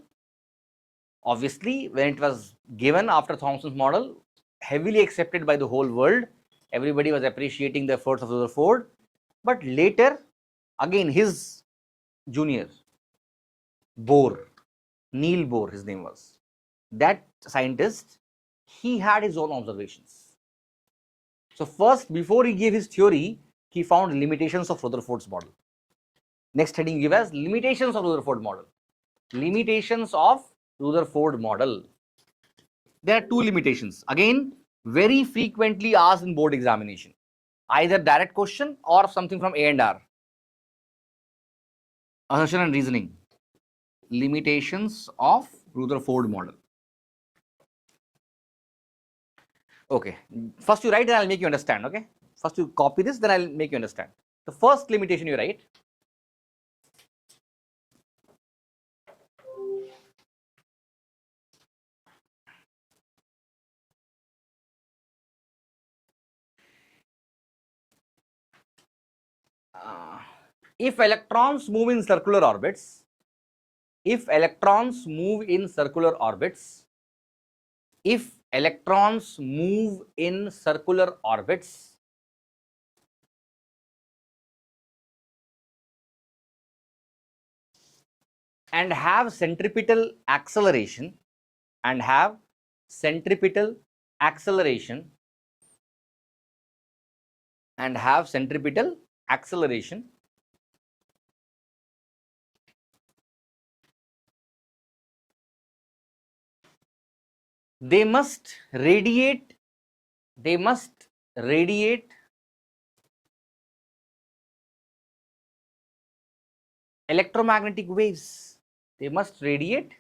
Obviously, when it was given after Thomson's model, heavily accepted by the whole world. Everybody was appreciating the efforts of Rutherford. But later, again, his junior, Bohr, Niels Bohr, his name was, that scientist, he had his own observations. So first, before he gave his theory, he found limitations of Rutherford's model. Next heading give as limitations of Rutherford model. Limitations of Rutherford model. There are two limitations. Again, very frequently asked in board examination. Either direct question or something from A and R. Assertion and reasoning. Limitations of Rutherford model. Okay. First you write, then I'll make you understand. Okay. First you copy this, then I'll make you understand. The first limitation you write. If electrons move in circular orbits, if electrons move in circular orbits, if electrons move in circular orbits, and have centripetal acceleration, and have centripetal acceleration, and have centripetal acceleration, they must radiate electromagnetic waves. They must radiate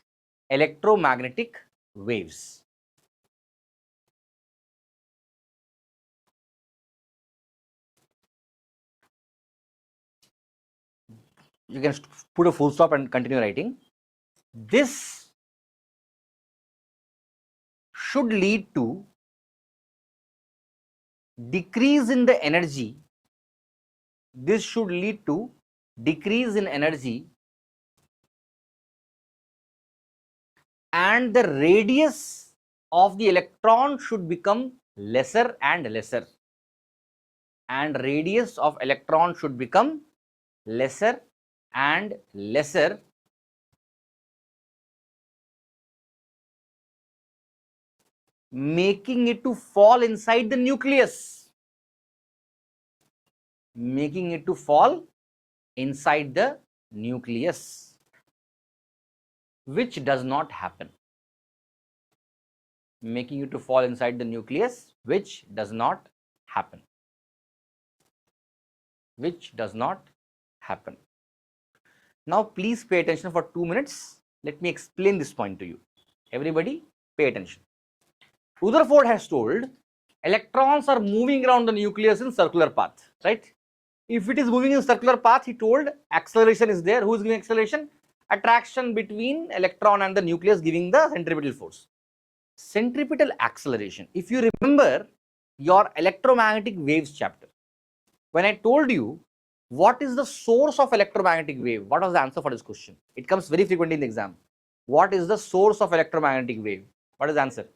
electromagnetic waves. You can put a full stop and continue writing. This should lead to decrease in the energy. This should lead to decrease in energy, and the radius of the electron should become lesser and lesser, and radius of electron should become lesser and lesser, making it to fall inside the nucleus, making it to fall inside the nucleus, which does not happen. Making it to fall inside the nucleus, which does not happen. Which does not happen. Now please pay attention for 2 minutes. Let me explain this point to you. Everybody pay attention. Rutherford has told electrons are moving around the nucleus in circular path, right? If it is moving in circular path, he told acceleration is there. Who is giving acceleration? attraction between electron and the nucleus, giving the centripetal force. Centripetal acceleration. If you remember your electromagnetic waves chapter, when I told you what is the source of electromagnetic wave, what was the answer for this question? It comes very frequently in the exam. What is the source of electromagnetic wave? What is the answer?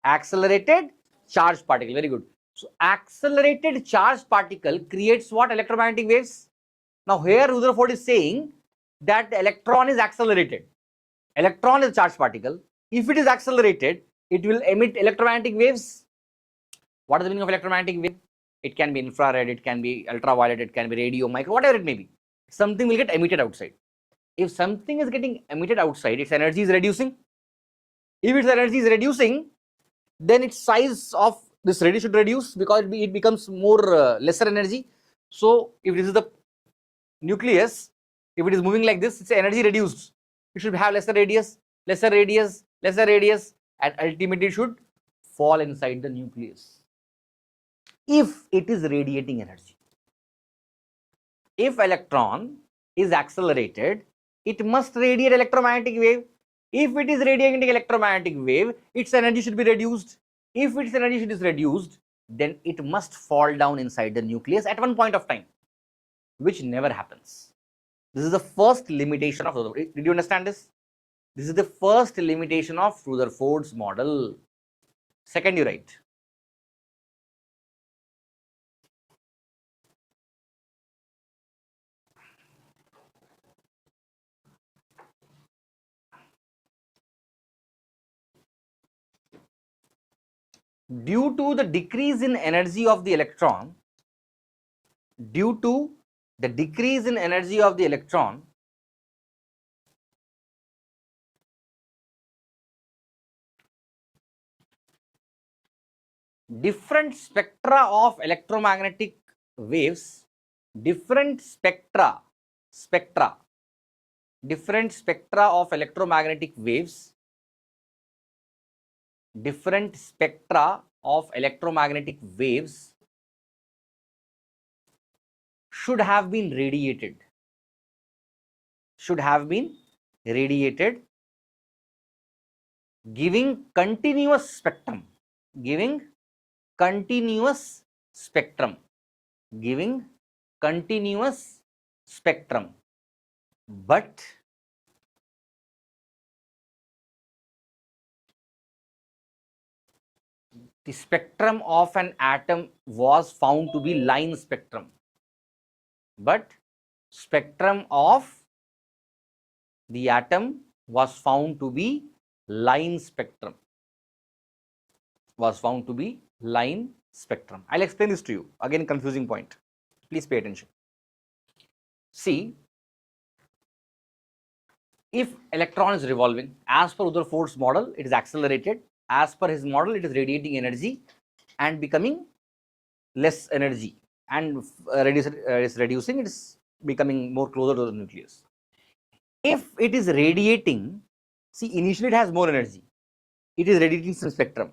Accelerated charged particle. Very good. So accelerated charged particle creates what? Electromagnetic waves. Now here Rutherford is saying that the electron is accelerated. Electron is a charged particle. If it is accelerated, it will emit electromagnetic waves. What is the meaning of electromagnetic wave? It can be infrared, it can be ultraviolet, it can be radio, micro, whatever it may be. Something will get emitted outside. If something is getting emitted outside, its energy is reducing. If its energy is reducing, then its size of this radius should reduce because it becomes more lesser energy. So if this is the nucleus, if it is moving like this, its energy reduced. It should have lesser radius, lesser radius, lesser radius, and ultimately should fall inside the nucleus. If it is radiating energy, if electron is accelerated, it must radiate electromagnetic wave. If it is radiating electromagnetic wave, its energy should be reduced. If its energy is reduced, then it must fall down inside the nucleus at one point of time, which never happens. This is the first limitation of Rutherford. Did you understand this? This is the first limitation of Rutherford's model. Second, you write. Due to the decrease in energy of the electron, due to the decrease in energy of the electron, different spectra of electromagnetic waves, different spectra of electromagnetic waves, different spectra of electromagnetic waves should have been radiated, giving continuous spectrum, giving continuous spectrum. But the spectrum of an atom was found to be line spectrum. But spectrum of the atom was found to be line spectrum. I'll explain this to you. Again, confusing point. Please pay attention. See, if electron is revolving, as per Rutherford's model, it is accelerated. As per his model, it is radiating energy and becoming less energy, and is reducing, it is becoming more closer to the nucleus. If it is radiating, see, initially it has more energy. It is radiating some spectrum.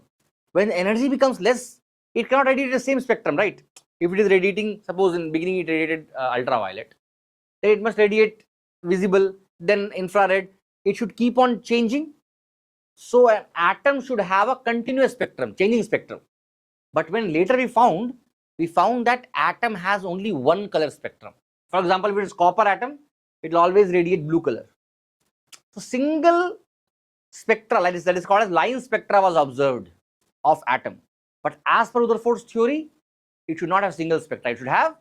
When energy becomes less, it cannot radiate the same spectrum, right? If it is radiating, suppose in beginning it radiated ultraviolet, then it must radiate visible, then infrared. It should keep on changing. So an atom should have a continuous spectrum, changing spectrum. But when later we found that atom has only one color spectrum. For example, if it is copper atom, it will always radiate blue color. So single spectra, that is called as line spectra, was observed of atom. But as per Rutherford's theory, it should not have single spectra, it should have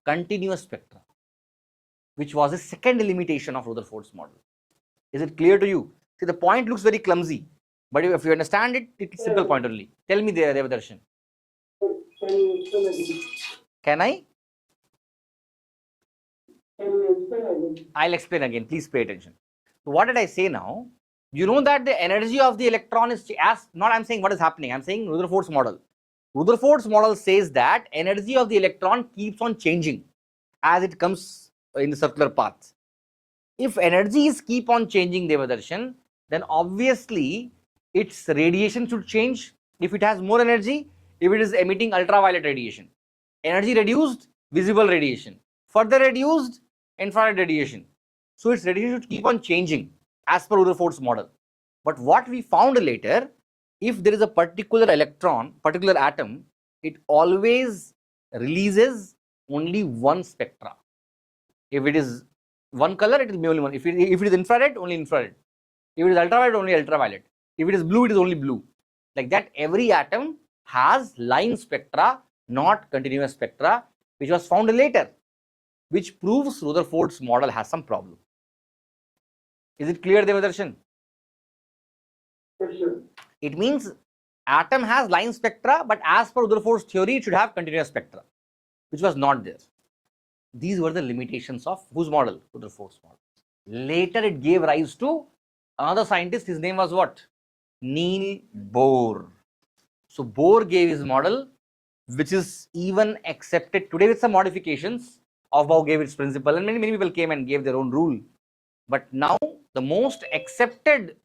continuous spectra, which was the second limitation of Rutherford's model. Is it clear to you? See, the point looks very clumsy, but if you understand it, it's a simple point only. Tell me there, Devadarshan. Can I? I'll explain again. Please pay attention. So what did I say now? You know that the energy of the electron is, as not I'm saying what is happening, I'm saying Rutherford's model. Rutherford's model says that energy of the electron keeps on changing as it comes in the circular path. If energies keep on changing, Devadarshan, then obviously its radiation should change. If it has more energy, if it is emitting ultraviolet radiation, energy reduced, visible radiation, further reduced, infrared radiation. So its radiation should keep on changing as per Rutherford's model. But what we found later, if there is a particular electron, particular atom, it always releases only one spectra. If it is one color, it will be only one. If it is infrared, only infrared. If it is ultraviolet, only ultraviolet. If it is blue, it is only blue. Like that, every atom has line spectra, not continuous spectra, which was found later, which proves Rutherford's model has some problem. Is it clear, Devadarshan? It means atom has line spectra, but as per Rutherford's theory, it should have continuous spectra, which was not there. These were the limitations of whose model? Rutherford's model. Later, it gave rise to another scientist. His name was what? Niels Bohr. So Bohr gave his model, which is even accepted today with some modifications. Bohr gave its principle, and many people came and gave their own rule. But now the most accepted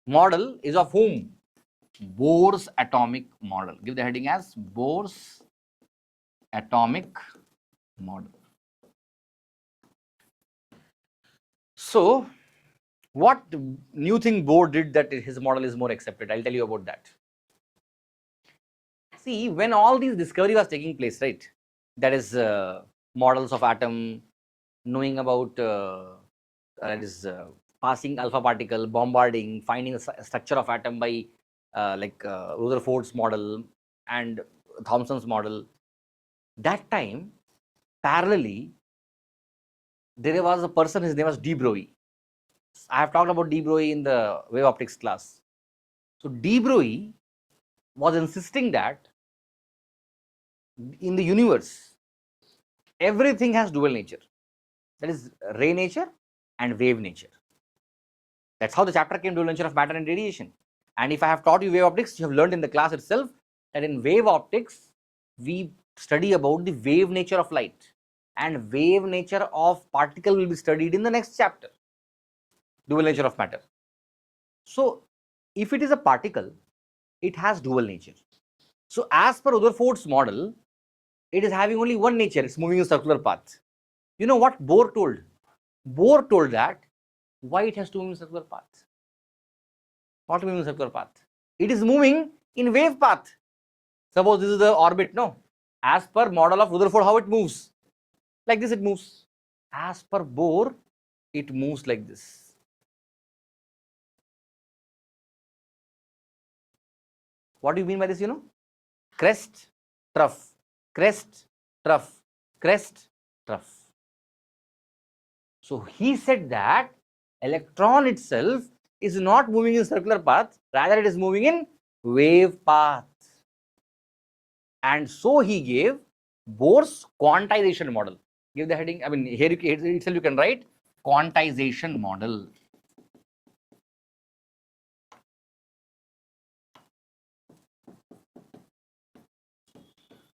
model is of whom? Bohr's atomic model. Give the heading as Bohr's atomic model. So, what new thing Bohr did that his model is more accepted? I'll tell you about that. See, when all these discovery was taking place, right? That is models of atom, knowing about passing alpha particle, bombarding, finding the structure of atom by Rutherford's model and Thomson's model. That time, parallelly, there was a person, his name was de Broglie. I have talked about de Broglie in the wave optics class. So de Broglie was insisting that in the universe, everything has dual nature. That is ray nature and wave nature. That's how the chapter came, dual nature of matter and radiation. And if I have taught you wave optics, you have learned in the class itself that in wave optics, we study about the wave nature of light, and wave nature of particle will be studied in the next chapter, dual nature of matter. So if it is a particle, it has dual nature. So as per Rutherford's model, it is having only one nature, it's moving in a circular path. You know what Bohr told? Bohr told that why it has to move in circular path. What moving in circular path? It is moving in wave path. Suppose this is the orbit, no? As per model of Rutherford, how it moves? Like this it moves. As per Bohr, it moves like this. What do you mean by this, you know? Crest, trough, crest, trough, crest, trough. So he said that electron itself is not moving in circular path, rather it is moving in wave path. And so he gave Bohr's quantization model. Give the heading, I mean, here itself you can write quantization model.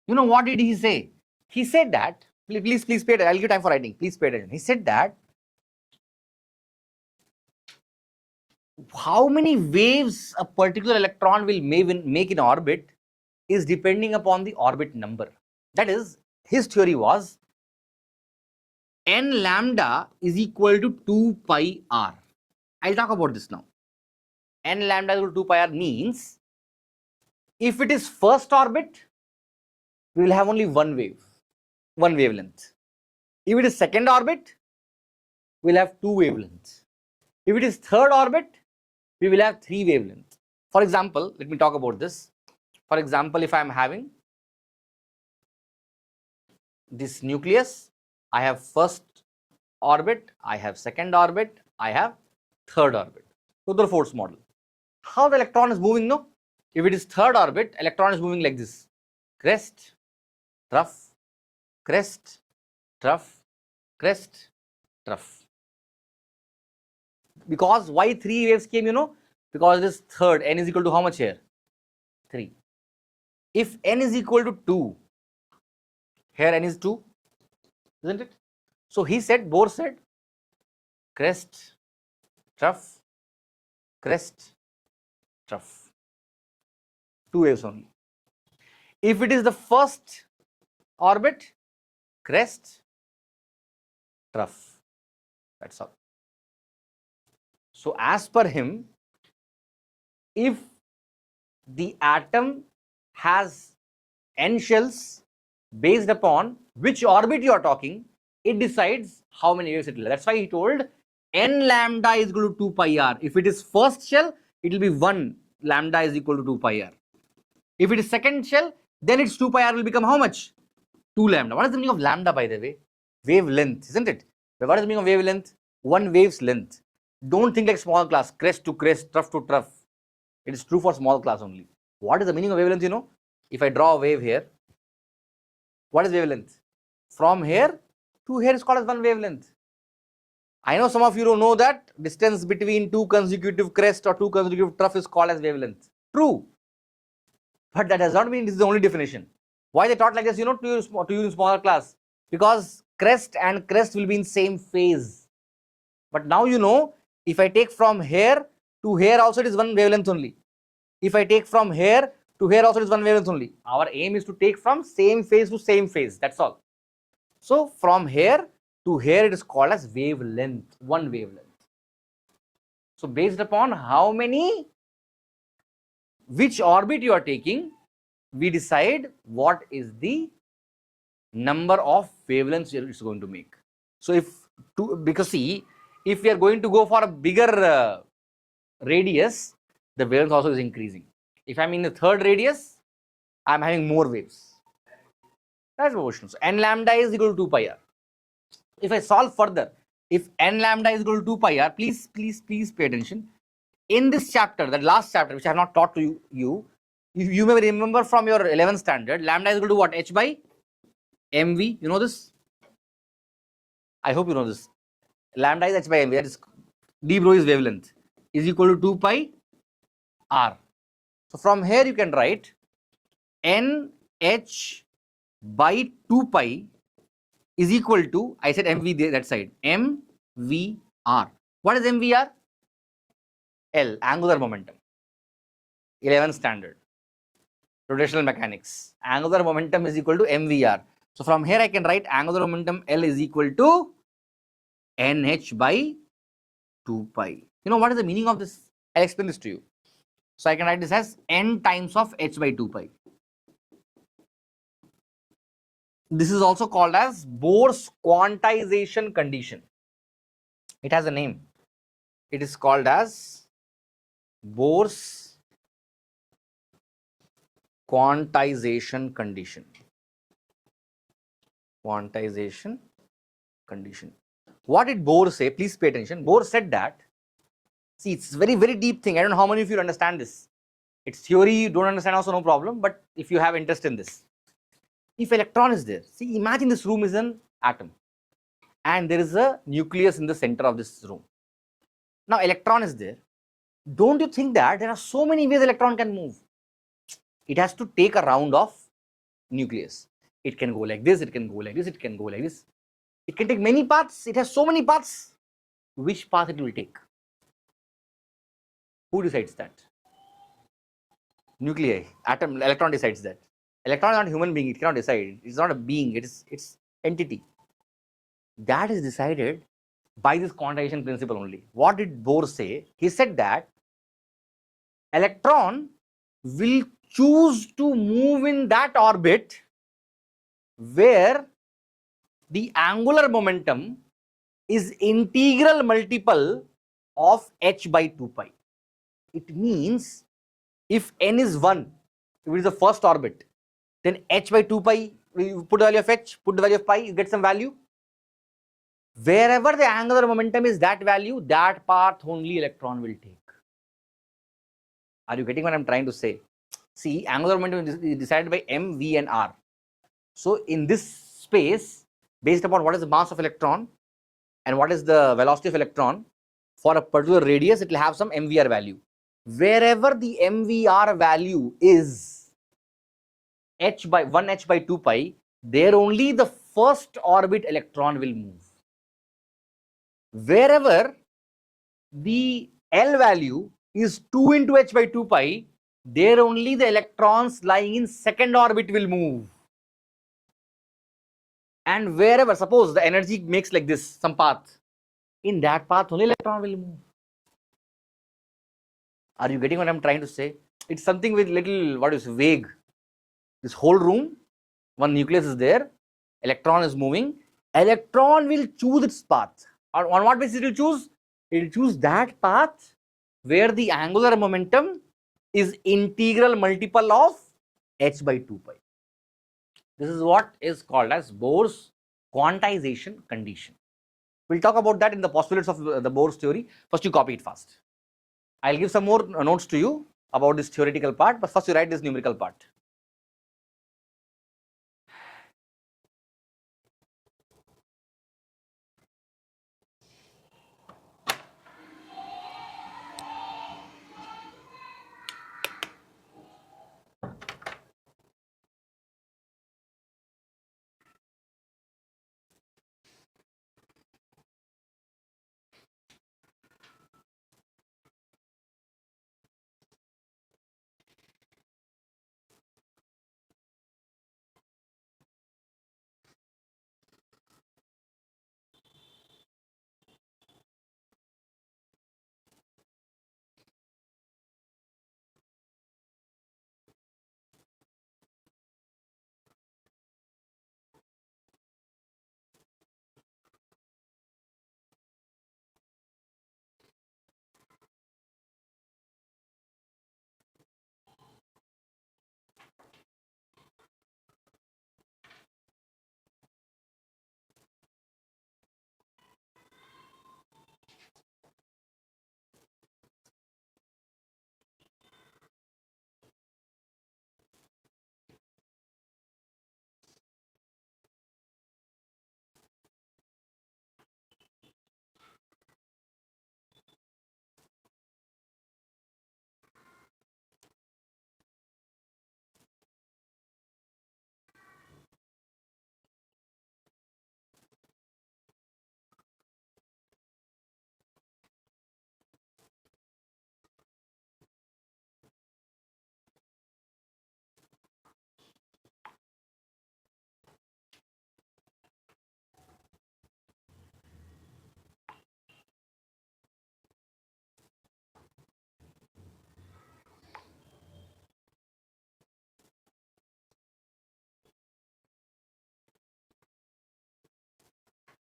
You know what did he say? He said that, please pay attention, I'll give time for writing, please pay attention. He said that how many waves a particular electron will make in orbit is depending upon the orbit number. That is, his theory was n lambda is equal to 2 pi r. I'll talk about this now. N lambda is equal to 2 pi r means if it is first orbit, we will have only one wavelength. If it is second orbit, we will have two wavelengths. If it is third orbit, we will have three wavelengths. For example, let me talk about this. For example, if I am having this nucleus, I have first orbit, I have second orbit, I have third orbit. Rutherford's model. How the electron is moving, no? If it is third orbit, electron is moving like this. Crest, trough, crest, trough, crest, trough. Because why three waves came, you know? Because it is third, n is equal to how much here? 3. If n is equal to 2, here n is 2, isn't it? So he said, Bohr said, crest, trough, crest, trough. 2 waves only. If it is the first orbit, crest, trough. That's all. So as per him, if the atom has n shells, based upon which orbit you are talking, it decides how many waves it will. That's why he told n lambda is equal to 2 pi r. If it is first shell, it will be 1 lambda is equal to 2 pi r. If it is second shell, then its 2 pi r will become how much? 2 lambda. What is the meaning of lambda, by the way? Wavelength, isn't it? But what is the meaning of wavelength? One wave's length. Don't think like small class, crest to crest, trough to trough. It is true for small class only. What is the meaning of wavelength, you know? If I draw a wave here, what is wavelength? From here to here is called as one wavelength. I know some of you don't know that distance between two consecutive crests or two consecutive trough is called as wavelength. True. But that does not mean this is the only definition. Why they taught like this, you know, to you in smaller class? Because crest and crest will be in same phase. But now you know, if I take from here to here also it is one wavelength only. If I take from here to here also it is one wavelength only. Our aim is to take from same phase to same phase. That's all. So from here to here it is called as wavelength, one wavelength. So based upon how many, which orbit you are taking, we decide what is the number of wavelengths it's going to make. So because see, if we are going to go for a bigger radius, the wavelength also is increasing. If I'm in the third radius, I'm having more waves. That's motion. So n lambda is equal to 2 pi r. If I solve further, if n lambda is equal to 2 pi r, please pay attention. In this chapter, the last chapter, which I have not taught to you, you may remember from your 11th standard, lambda is equal to what? H by mv. You know this? I hope you know this. Lambda is h by mv. That is de Broglie's wavelength is equal to 2 pi r. So from here you can write n h by 2 pi is equal to, I said mv there, that side, mvr. What is mvr? L, angular momentum. 11th standard, rotational mechanics. Angular momentum is equal to mvr. So from here I can write angular momentum L is equal to nh by 2 pi. You know what is the meaning of this? I'll explain this to you. So I can write this as n times of h by 2 pi. This is also called as Bohr's quantization condition. It has a name. It is called as Bohr's quantization condition. Quantization condition. What did Bohr say? Please pay attention. Bohr said that, see, it's very, very deep thing. I don't know how many of you understand this. It's theory, you don't understand also, no problem. But if you have interest in this, if electron is there, see, imagine this room is an atom and there is a nucleus in the center of this room. Now electron is there. Don't you think that there are so many ways electron can move? It has to take a round of nucleus. It can go like this, it can go like this, it can go like this. It can take many paths. It has so many paths. Which path it will take? Who decides that? Nuclei, atom, electron decides that. Electron is not a human being, it cannot decide. It's not a being, it's entity. That is decided by this quantization principle only. What did Bohr say? He said that electron will choose to move in that orbit where the angular momentum is integral multiple of h by 2 pi. It means if n is 1, if it is the first orbit, then h by 2 pi, you put the value of h, put the value of pi, you get some value. Wherever the angular momentum is that value, that path only electron will take. Are you getting what I'm trying to say? See, angular momentum is decided by m, v and r. So in this space, based upon what is the mass of electron and what is the velocity of electron, for a particular radius, it will have some mvr value. Wherever the mvr value is h by 1h by 2 pi, there only the first orbit electron will move. Wherever the L value is 2 into h by 2 pi, there only the electrons lying in second orbit will move. And wherever, suppose the energy makes like this, some path, in that path only electron will move. Are you getting what I'm trying to say? It's something with little, what is vague. This whole room, one nucleus is there, electron is moving, electron will choose its path. On what basis it will choose? It will choose that path where the angular momentum is integral multiple of h by 2 pi. This is what is called as Bohr's quantization condition. We'll talk about that in the postulates of the Bohr's theory. First, you copy it fast. I'll give some more notes to you about this theoretical part, but first you write this numerical part.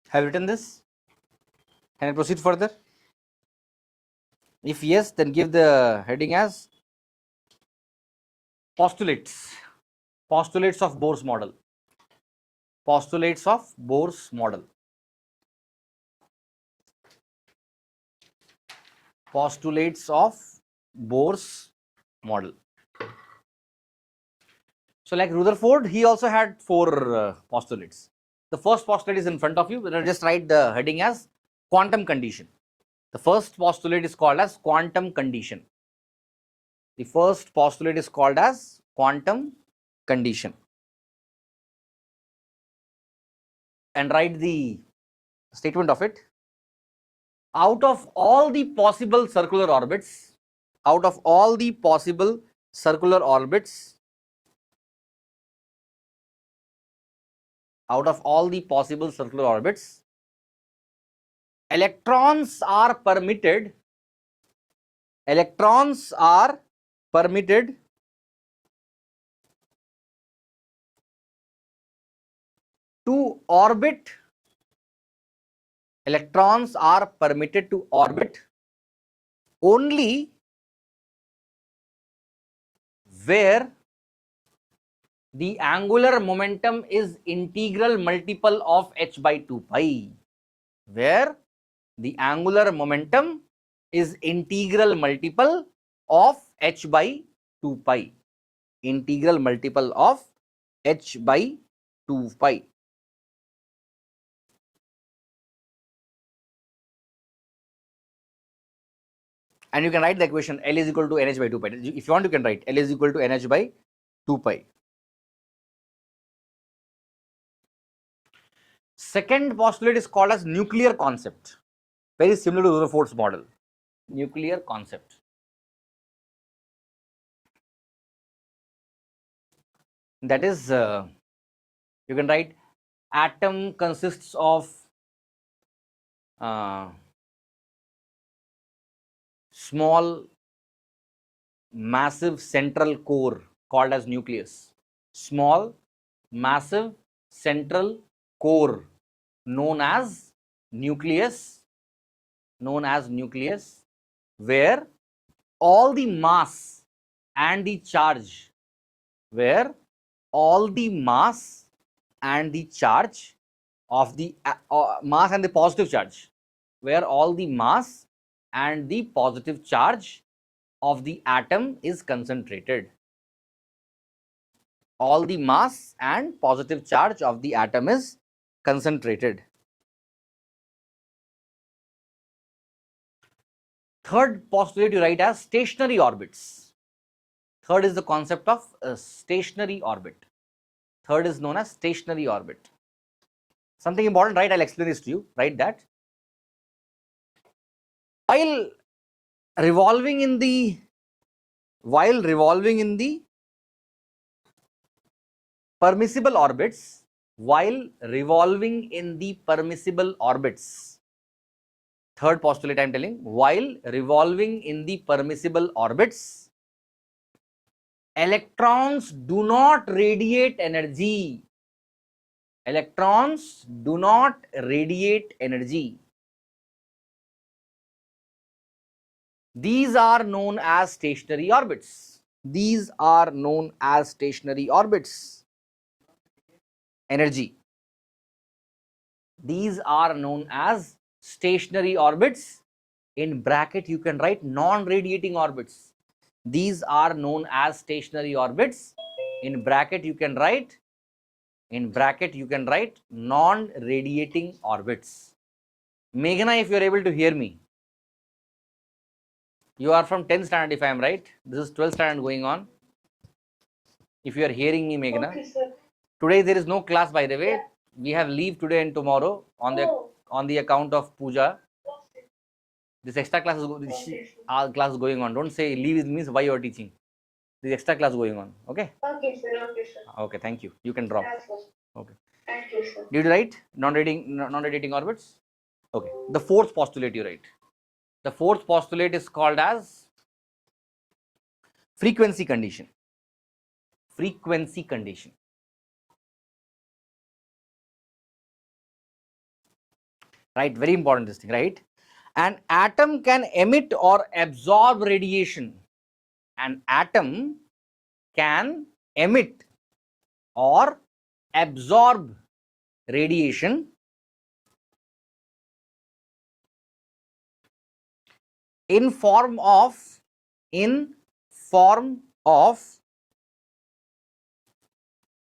Have you written this? Can I proceed further? If yes, then give the heading as postulates. Postulates of Bohr's model. Postulates of Bohr's model. Postulates of Bohr's model. So, like Rutherford, he also had 4 postulates. The first postulate is in front of you. We'll just write the heading as quantum condition. The first postulate is called as quantum condition. The first postulate is called as quantum condition. And write the statement of it. Out of all the possible circular orbits, out of all the possible circular orbits, out of all the possible circular orbits, electrons are permitted to orbit, electrons are permitted to orbit only where the angular momentum is integral multiple of h by 2 pi, where the angular momentum is integral multiple of h by 2 pi, integral multiple of h by 2 pi. And you can write the equation L is equal to nh by 2 pi. If you want, you can write L is equal to nh by 2 pi. Second postulate is called as nuclear concept, very similar to Rutherford's model. Nuclear concept. That is, you can write atom consists of small massive central core called as nucleus. Small massive central core known as nucleus, where all the mass and the charge, where all the mass and the charge of the mass and the positive charge, where all the mass and the positive charge of the atom is concentrated. All the mass and positive charge of the atom is concentrated. Third postulate you write as stationary orbits. Third is the concept of a stationary orbit. Third is known as stationary orbit. Something important, right? I'll explain this to you. Write that. While revolving in the permissible orbits, third postulate I am telling, while revolving in the permissible orbits, electrons do not radiate energy. Electrons do not radiate energy. These are known as stationary orbits. These are known as stationary orbits. Energy. These are known as stationary orbits. In bracket you can write non-radiating orbits. These are known as stationary orbits. In bracket you can write non-radiating orbits. Meghna, if you are able to hear me, you are from 10th standard if I am right. This is 12th standard going on. If you are hearing me, Meghna. Okay, sir. Today there is no class, by the way. We have leave today and tomorrow on the account of puja. This extra class is going on. Don't say leave means why you are teaching. This extra class going on. Okay. Okay, sir. Okay, sir. Okay, thank you. You can drop. Yes, sir. Okay. Thank you, sir. Did you write non-radiating orbits? Okay. The fourth postulate you write. The fourth postulate is called as frequency condition. Frequency condition. Right, very important this thing, right? An atom can emit or absorb radiation. An atom can emit or absorb radiation in form of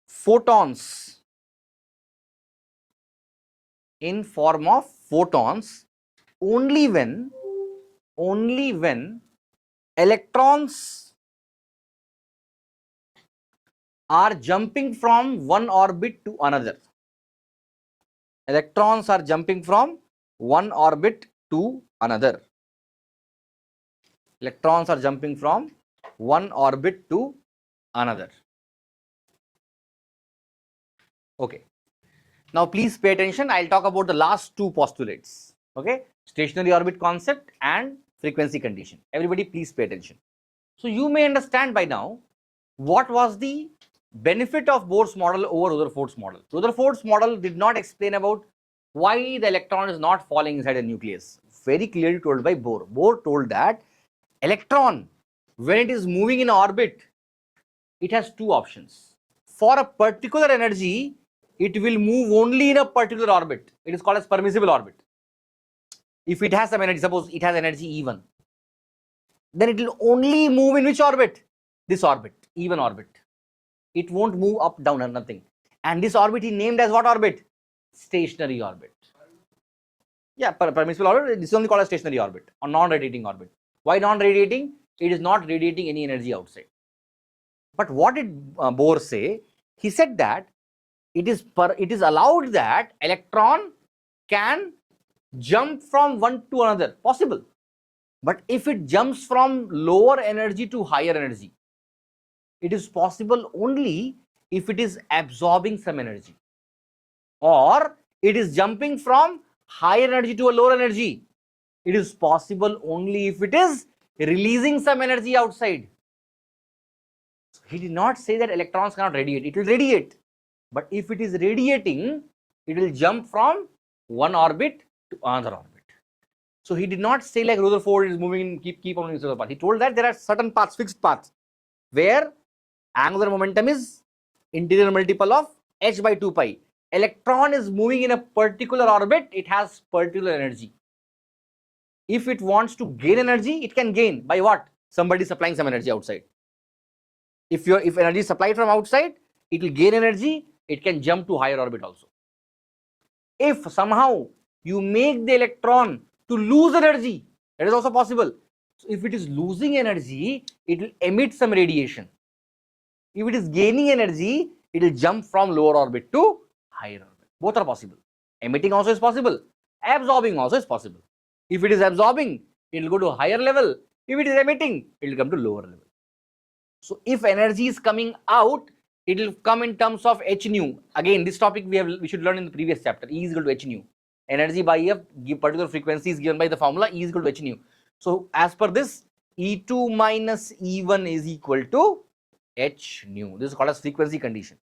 photons. In form of photons only when electrons are jumping from one orbit to another. Electrons are jumping from one orbit to another. Electrons are jumping from one orbit to another. Okay. Now please pay attention. I'll talk about the last two postulates. Okay. Stationary orbit concept and frequency condition. Everybody please pay attention. So you may understand by now what was the benefit of Bohr's model over Rutherford's model. Rutherford's model did not explain about why the electron is not falling inside a nucleus. Very clearly told by Bohr. Bohr told that electron, when it is moving in orbit, it has two options. For a particular energy, it will move only in a particular orbit. It is called as permissible orbit. If it has some energy, suppose it has energy E1, then it will only move in which orbit? This orbit, even orbit. It won't move up, down, or nothing. And this orbit he named as what orbit? Stationary orbit. Yeah, permissible orbit, this is only called as stationary orbit or non-radiating orbit. Why non-radiating? It is not radiating any energy outside. But what did Bohr say? He said that it is allowed that electron can jump from one to another, possible. But if it jumps from lower energy to higher energy, it is possible only if it is absorbing some energy, or it is jumping from higher energy to a lower energy. It is possible only if it is releasing some energy outside. He did not say that electrons cannot radiate. It will radiate. But if it is radiating, it will jump from one orbit to another orbit. So he did not say like Rutherford is moving, keep on moving to the path. He told that there are certain paths, fixed paths, where angular momentum is interior multiple of h by 2 pi. Electron is moving in a particular orbit, it has particular energy. If it wants to gain energy, it can gain by what? Somebody supplying some energy outside. If energy is supplied from outside, it will gain energy, it can jump to higher orbit also. If somehow you make the electron to lose energy, that is also possible. So if it is losing energy, it will emit some radiation. If it is gaining energy, it will jump from lower orbit to higher orbit. Both are possible. Emitting also is possible. Absorbing also is possible. If it is absorbing, it will go to a higher level. If it is emitting, it will come to lower level. So if energy is coming out, it will come in terms of h nu. Again, this topic we should learn in the previous chapter. E is equal to h nu. Energy by a particular frequency is given by the formula E is equal to h nu. So as per this, E2 minus E1 is equal to h nu. This is called as frequency condition.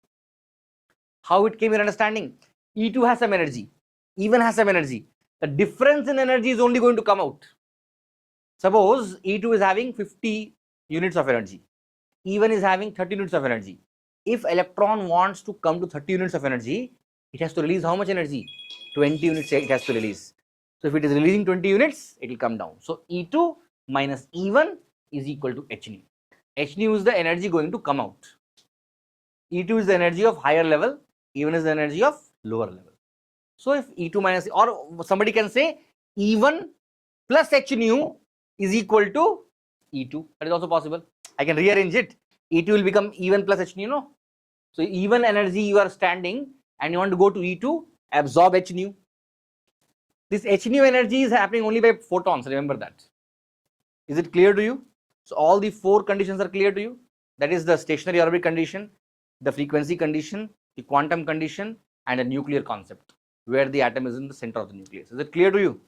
How it came in understanding? E2 has some energy, E1 has some energy. The difference in energy is only going to come out. Suppose E2 is having 50 units of energy, E1 is having 30 units of energy. If electron wants to come to 30 units of energy, it has to release how much energy? 20 units it has to release. So if it is releasing 20 units, it will come down. So E2 minus E1 is equal to h nu. H nu is the energy going to come out. E2 is the energy of higher level, E1 is the energy of lower level. So if E2 minus, or somebody can say E1 plus h nu is equal to E2. That is also possible. I can rearrange it. E2 will become E1 plus h nu, no? So E1 energy you are standing and you want to go to E2, absorb h nu. This h nu energy is happening only by photons, remember that. Is it clear to you? So all the four conditions are clear to you. That is the stationary orbit condition, the frequency condition, the quantum condition, and a nuclear concept where the atom is in the center of the nucleus. Is it clear to you?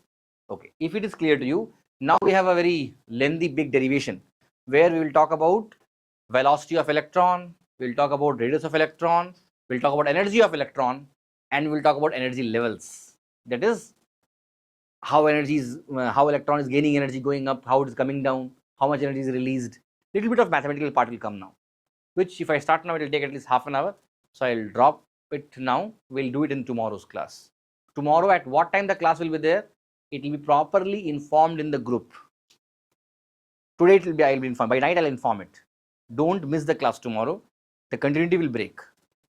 Okay. If it is clear to you, now we have a very lengthy big derivation where we will talk about velocity of electron, we will talk about radius of electron, we will talk about energy of electron, and we will talk about energy levels. That is how electron is gaining energy, going up, how it is coming down, how much energy is released. Little bit of mathematical part will come now, which if I start now, it will take at least half an hour. So I will drop it now. We'll do it in tomorrow's class. Tomorrow at what time the class will be there? It will be properly informed in the group. Today it will be, I will be informed. By night I'll inform it. Don't miss the class tomorrow. The continuity will break.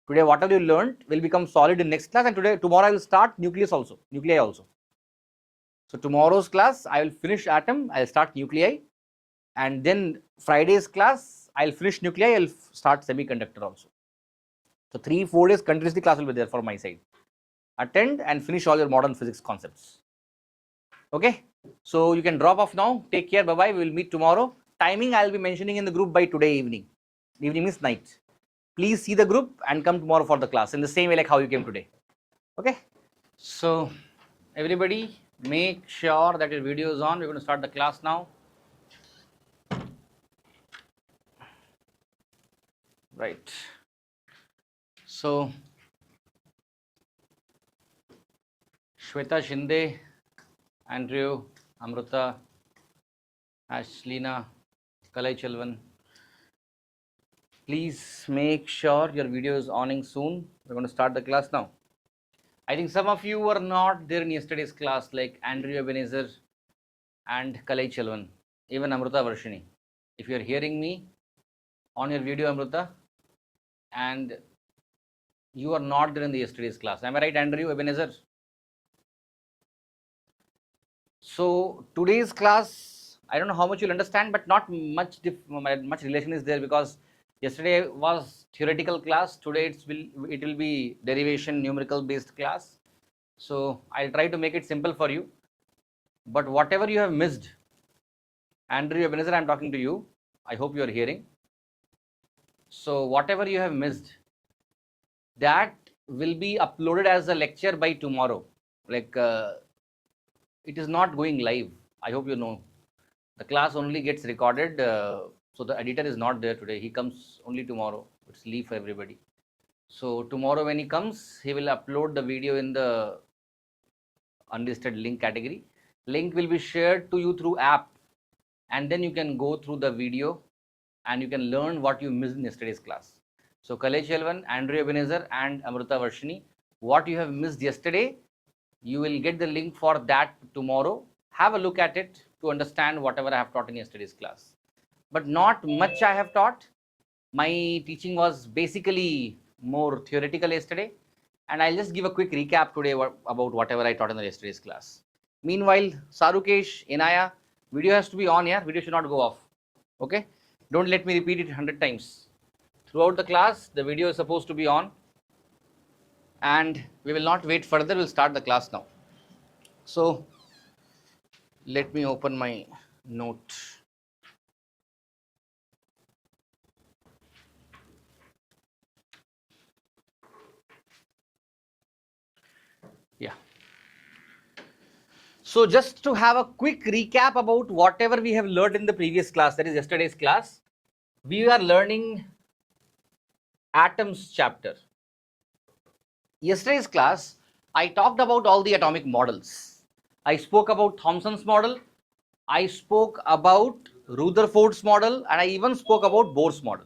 Today whatever you learned will become solid in next class, and tomorrow I will start nuclei also. So tomorrow's class I will finish atom, I'll start nuclei, and then Friday's class I'll finish nuclei, I'll start semiconductor also. So 3-4 days continuously class will be there for my side. Attend and finish all your modern physics concepts. Okay, so you can drop off now. Take care. Bye bye. We will meet tomorrow. Timing I will be mentioning in the group by today evening. Evening means night. Please see the group and come tomorrow for the class in the same way like how you came today. Okay. So everybody make sure that your video is on. We're going to start the class now. Right. So Shweta Shinde, Andrew, Amruta, Ashlina, Kalai Chelvan. Please make sure your video is on soon. We're going to start the class now. I think some of you were not there in yesterday's class, like Andrew Ebenezer and Kalai Chelvan, even Amruta Varshini. If you are hearing me on your video, Amruta, and you are not there in the yesterday's class. Am I right, Andrew Ebenezer? So today's class, I don't know how much you'll understand, but not much relation is there, because yesterday was theoretical class. Today it will be derivation numerical based class. So I'll try to make it simple for you. But whatever you have missed, Andrew Ebenezer, I'm talking to you. I hope you are hearing. So whatever you have missed, that will be uploaded as a lecture by tomorrow. Like it is not going live. I hope you know. The class only gets recorded, so the editor is not there today. He comes only tomorrow. It's leave for everybody. So tomorrow when he comes, he will upload the video in the unlisted link category. Link will be shared to you through app, and then you can go through the video and you can learn what you missed in yesterday's class. So Kalesh Elvan, Andrew Ebenezer and Amrita Varshini, what you have missed yesterday, you will get the link for that tomorrow. Have a look at it to understand whatever I have taught in yesterday's class. But not much I have taught. My teaching was basically more theoretical yesterday, and I'll just give a quick recap today about whatever I taught in the yesterday's class. Meanwhile, Sarukesh, Inaya, video has to be on here. Video should not go off. Okay? Don't let me repeat it 100 times. Throughout the class, the video is supposed to be on, and we will not wait further. We'll start the class now. So, let me open my note. Yeah. So just to have a quick recap about whatever we have learned in the previous class, that is yesterday's class, we are learning atoms chapter. Yesterday's class, I talked about all the atomic models. I spoke about Thomson's model, I spoke about Rutherford's model, and I even spoke about Bohr's model.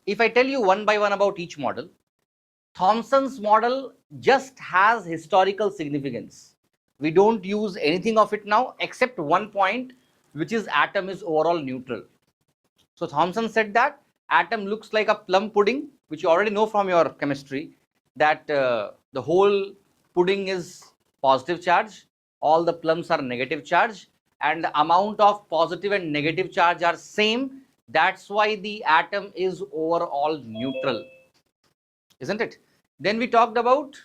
If I tell you one by one about each model, Thomson's model just has historical significance. We don't use anything of it now except one point, which is atom is overall neutral. So Thomson said that atom looks like a plum pudding, which you already know from your chemistry, that the whole pudding is positive charge, all the plums are negative charge, and the amount of positive and negative charge are same. That's why the atom is overall neutral, isn't it? Then we talked about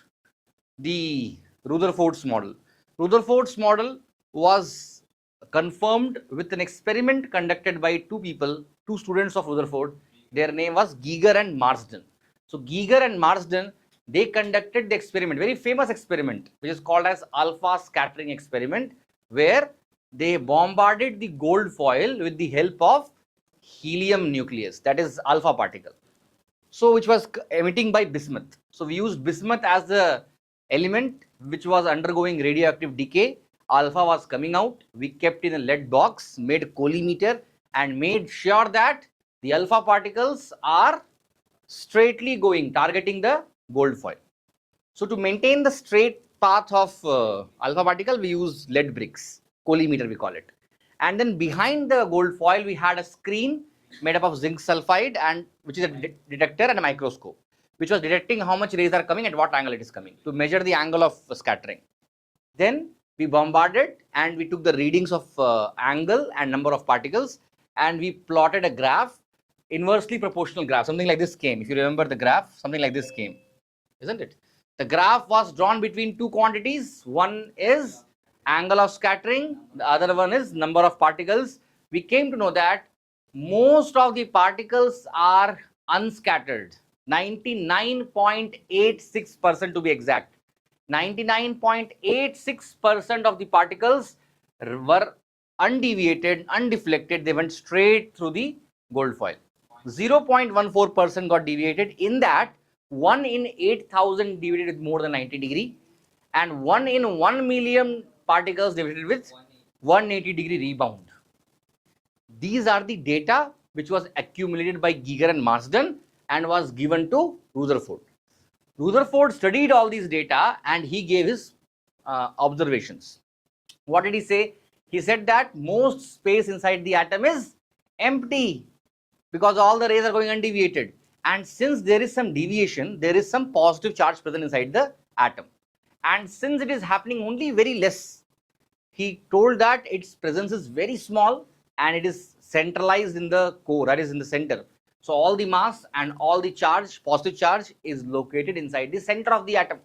the Rutherford's model. Rutherford's model was confirmed with an experiment conducted by two students of Rutherford. Their name was Geiger and Marsden. So Geiger and Marsden, they conducted the experiment, very famous experiment, which is called as alpha scattering experiment, where they bombarded the gold foil with the help of helium nucleus, that is alpha particle. So which was emitting by bismuth. So we used bismuth as the element which was undergoing radioactive decay. Alpha was coming out. We kept in a lead box, made a collimeter, and made sure that the alpha particles are straightly going, targeting the gold foil. So to maintain the straight path of alpha particle, we use lead bricks, collimeter we call it. And then behind the gold foil, we had a screen made up of zinc sulfide, and which is a detector and a microscope, which was detecting how much rays are coming at what angle it is coming to measure the angle of scattering. Then we bombarded and we took the readings of angle and number of particles, and we plotted a graph, inversely proportional graph. Something like this came. If you remember the graph, something like this came, isn't it? The graph was drawn between two quantities. One is angle of scattering, the other one is number of particles. We came to know that most of the particles are unscattered, 99.86% to be exact. 99.86% of the particles were undeviated, undeflected, they went straight through the gold foil. 0.14% got deviated. In that, 1 in 8,000 deviated with more than 90 degree, and 1 in 1 million particles deviated with 180-degree rebound. These are the data which was accumulated by Geiger and Marsden and was given to Rutherford. Rutherford studied all these data and he gave his observations. What did he say? He said that most space inside the atom is empty because all the rays are going undeviated. And since there is some deviation, there is some positive charge present inside the atom. And since it is happening only very less, he told that its presence is very small and it is centralized in the core, that is in the center. So all the mass and all the charge, positive charge, is located inside the center of the atom.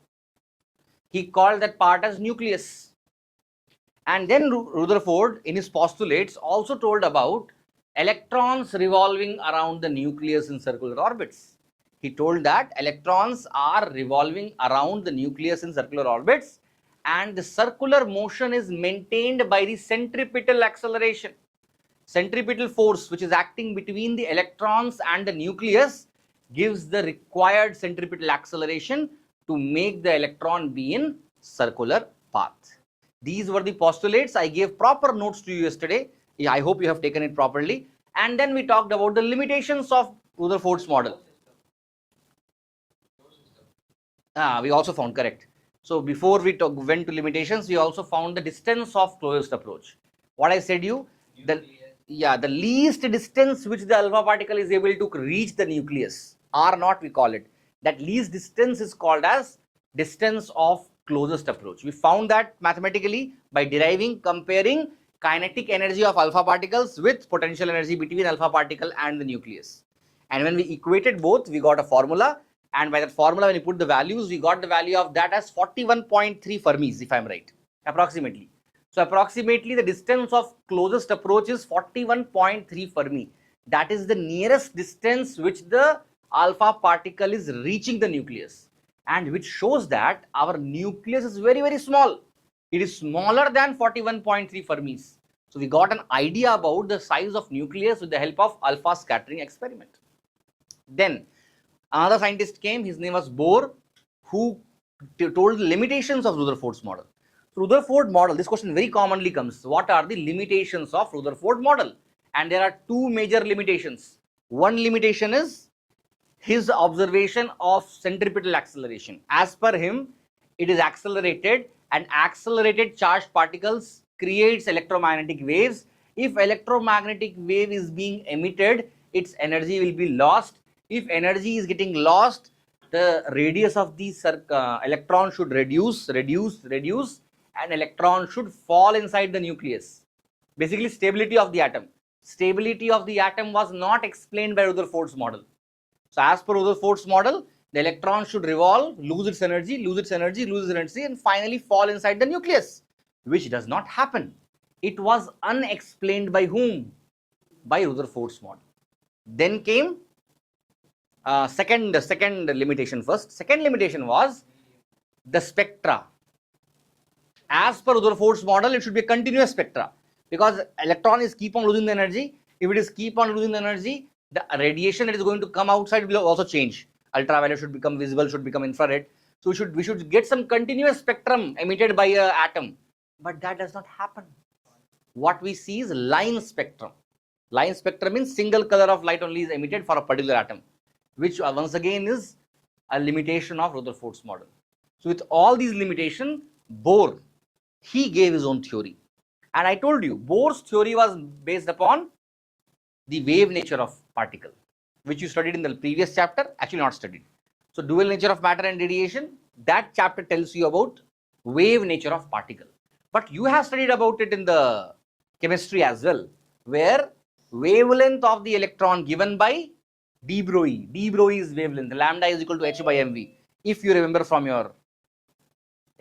He called that part as nucleus. And then Rutherford, in his postulates, also told about electrons revolving around the nucleus in circular orbits. He told that electrons are revolving around the nucleus in circular orbits, and the circular motion is maintained by the centripetal acceleration. centripetal force which is acting between the electrons and the nucleus gives the required centripetal acceleration to make the electron be in circular path. These were the postulates. I gave proper notes to you yesterday. Yeah, I hope you have taken it properly. And then we talked about the limitations of Rutherford's model. We also found, correct. So before we went to limitations, we also found the distance of closest approach. What I said you, the least distance which the alpha particle is able to reach the nucleus, R naught we call it, that least distance is called as distance of closest approach. We found that mathematically by comparing kinetic energy of alpha particles with potential energy between alpha particle and the nucleus. And when we equated both, we got a formula, and by that formula, when you put the values, we got the value of that as 41.3 Fermis, if I'm right, approximately. So approximately the distance of closest approach is 41.3 Fermi. That is the nearest distance which the alpha particle is reaching the nucleus, and which shows that our nucleus is very, very small. It is smaller than 41.3 Fermis. So we got an idea about the size of nucleus with the help of alpha scattering experiment. Then another scientist came, his name was Bohr, who told the limitations of Rutherford's model. So Rutherford model, this question very commonly comes, what are the limitations of Rutherford model? And there are two major limitations. One limitation is his observation of centripetal acceleration. As per him, it is accelerated, and accelerated charged particles creates electromagnetic waves. If electromagnetic wave is being emitted, its energy will be lost. If energy is getting lost, the radius of the electron should reduce, and electron should fall inside the nucleus. Basically, stability of the atom. Stability of the atom was not explained by Rutherford's model. So as per Rutherford's model, the electron should revolve, lose its energy, and finally fall inside the nucleus, which does not happen. It was unexplained by whom? By Rutherford's model. Then came second limitation first. Second limitation was the spectra. As per Rutherford's model, it should be a continuous spectra, because electron is keep on losing the energy. If it is keep on losing the energy, the radiation that is going to come outside will also change. Ultraviolet should become visible, should become infrared. So we should get some continuous spectrum emitted by an atom, but that does not happen. What we see is line spectrum. Line spectrum means single color of light only is emitted for a particular atom, which once again is a limitation of Rutherford's model. So with all these limitations, Bohr, he gave his own theory. And I told you, Bohr's theory was based upon the wave nature of particle, which you studied in the previous chapter, actually not studied. So dual nature of matter and radiation, that chapter tells you about wave nature of particle. But you have studied about it in the chemistry as well, where wavelength of the electron given by de Broglie's wavelength, lambda is equal to h by mv, if you remember from your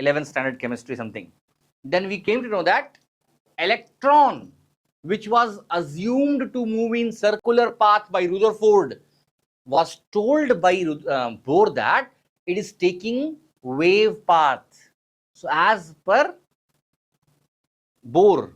11th standard chemistry something. Then we came to know that electron, which was assumed to move in circular path by Rutherford, was told by Bohr that it is taking wave path. So as per Bohr,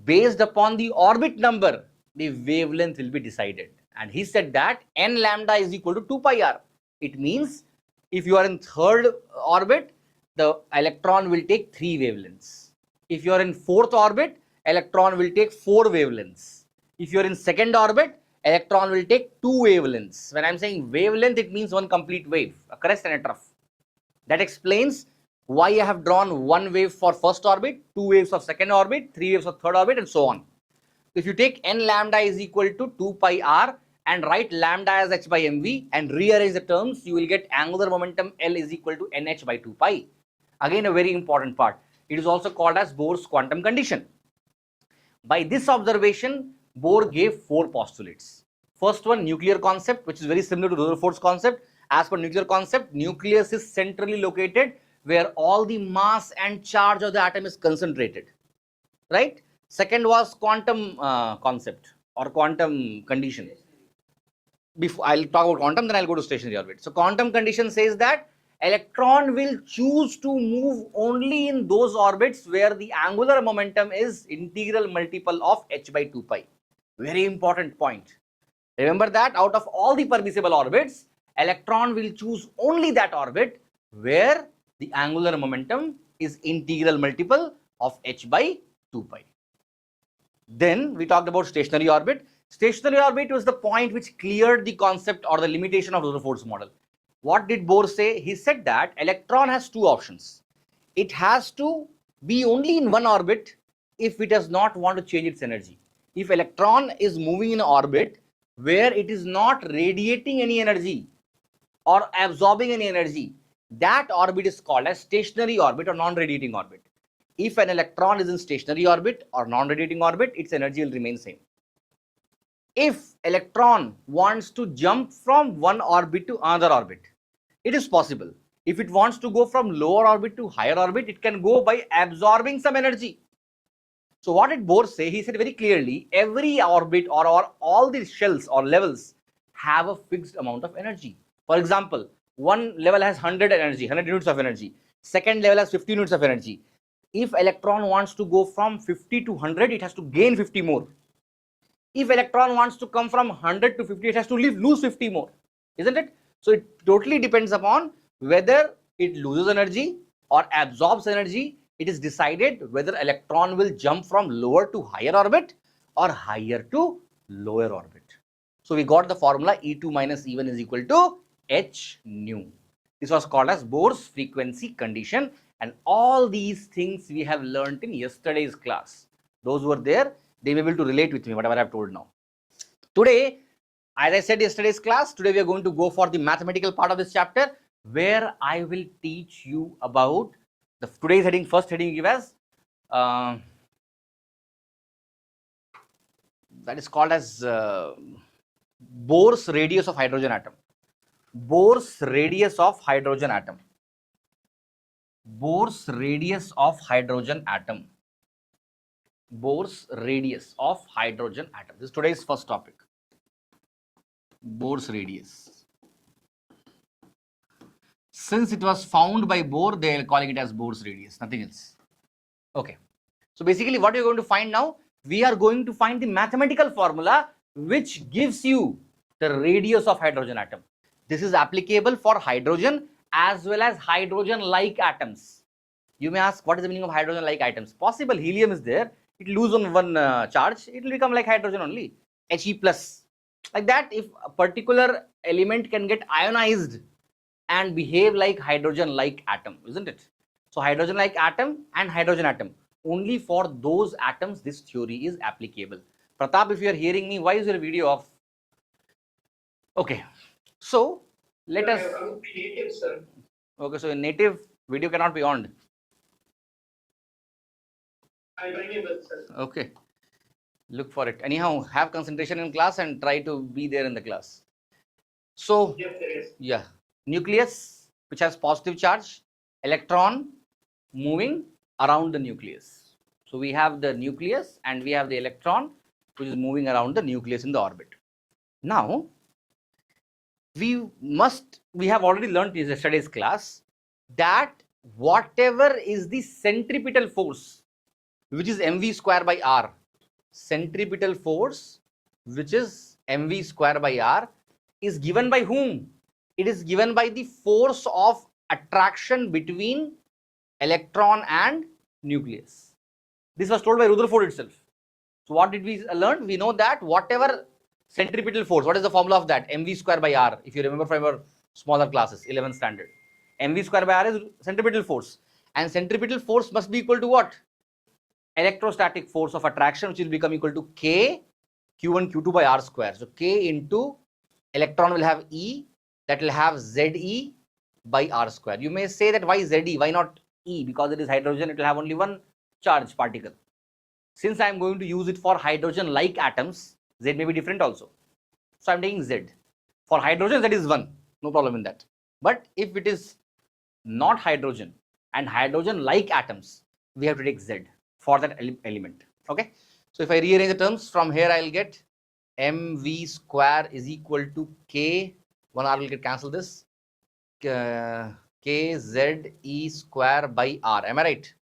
based upon the orbit number, the wavelength will be decided. And he said that n lambda is equal to 2 pi r. It means if you are in third orbit, the electron will take 3 wavelengths. If you are in fourth orbit, electron will take 4 wavelengths. If you are in second orbit, electron will take 2 wavelengths. When I am saying wavelength, it means one complete wave, a crest and a trough. That explains why I have drawn 1 wave for first orbit, 2 waves of second orbit, 3 waves of third orbit, and so on. If you take n lambda is equal to 2 pi r and write lambda as h by mv and rearrange the terms, you will get angular momentum L is equal to nh by 2 pi. Again, a very important part. It is also called as Bohr's quantum condition. By this observation, Bohr gave 4 postulates. First one, nuclear concept, which is very similar to Rutherford's concept. As per nuclear concept, nucleus is centrally located where all the mass and charge of the atom is concentrated, right? Second was quantum concept or quantum condition. Before I'll talk about quantum, then I'll go to stationary orbit. So quantum condition says that electron will choose to move only in those orbits where the angular momentum is integral multiple of h by 2 pi. Very important point. Remember that out of all the permissible orbits, electron will choose only that orbit where the angular momentum is integral multiple of h by 2 pi. Then we talked about stationary orbit. Stationary orbit was the point which cleared the concept or the limitation of Rutherford's model. What did Bohr say? He said that electron has two options. It has to be only in one orbit if it does not want to change its energy. If electron is moving in an orbit where it is not radiating any energy or absorbing any energy, that orbit is called as stationary orbit or non-radiating orbit. If an electron is in stationary orbit or non-radiating orbit, its energy will remain same. If electron wants to jump from one orbit to another orbit, it is possible. If it wants to go from lower orbit to higher orbit, it can go by absorbing some energy. So what did Bohr say? He said very clearly, every orbit or all these shells or levels have a fixed amount of energy. For example, one level has 100 energy, 100 units of energy. Second level has 50 units of energy. If electron wants to go from 50 to 100, it has to gain 50 more. If electron wants to come from 100 to 50, it has to lose 50 more, isn't it? So it totally depends upon whether it loses energy or absorbs energy. It is decided whether electron will jump from lower to higher orbit or higher to lower orbit. So we got the formula E2 minus E1 is equal to h nu. This was called as Bohr's frequency condition, and all these things we have learnt in yesterday's class. Those who were there, they may be able to relate with me, whatever I have told now. Today, as I said yesterday's class, today we are going to go for the mathematical part of this chapter, where I will teach you about the today's heading. First heading give as that is called as Bohr's radius of hydrogen atom. Bohr's radius of hydrogen atom. Bohr's radius of hydrogen atom. Bohr's radius of hydrogen atom. This is today's first topic. Bohr's radius. Since it was found by Bohr, they are calling it as Bohr's radius, nothing else. Okay. So basically what we are going to find now, we are going to find the mathematical formula which gives you the radius of hydrogen atom. This is applicable for hydrogen as well as hydrogen-like atoms. You may ask, what is the meaning of hydrogen-like atoms? Possible helium is there, it will lose on one charge, it will become like hydrogen only, He plus. Like that, if a particular element can get ionized and behave like hydrogen-like atom, isn't it? So hydrogen-like atom and hydrogen atom, only for those atoms this theory is applicable. Pratap, if you are hearing me, why is your video off? Okay, so let us. Native, sir. Okay, so in native video cannot be on. I enable, sir. Okay, look for it. Anyhow, have concentration in class and try to be there in the class. So Yes, there is. yeah, nucleus which has positive charge, electron moving around the nucleus. So we have the nucleus and we have the electron which is moving around the nucleus in the orbit. Now we have already learned in yesterday's class that whatever is the centripetal force, which is mv square by r, centripetal force which is mv square by r, is given by whom? It is given by the force of attraction between electron and nucleus. This was told by Rutherford itself. So what did we learn? We know that whatever centripetal force, what is the formula of that? mv square by r, if you remember from your smaller classes, 11th standard. mv square by r is centripetal force, and centripetal force must be equal to what? Electrostatic force of attraction, which will become equal to k q1 q2 by r square. So k into electron will have E, that will have Ze by r square. You may say that why Ze, why not E? Because it is hydrogen, it will have only one charge particle. Since I am going to use it for hydrogen-like atoms, Z may be different also. So I am taking Z. For hydrogen, Z is 1, no problem in that. But if it is not hydrogen and hydrogen-like atoms, we have to take Z for that element. Okay. So if I rearrange the terms from here, I will get mv square is equal to k, 1 r will get cancel this, KZE square by R. Am I right?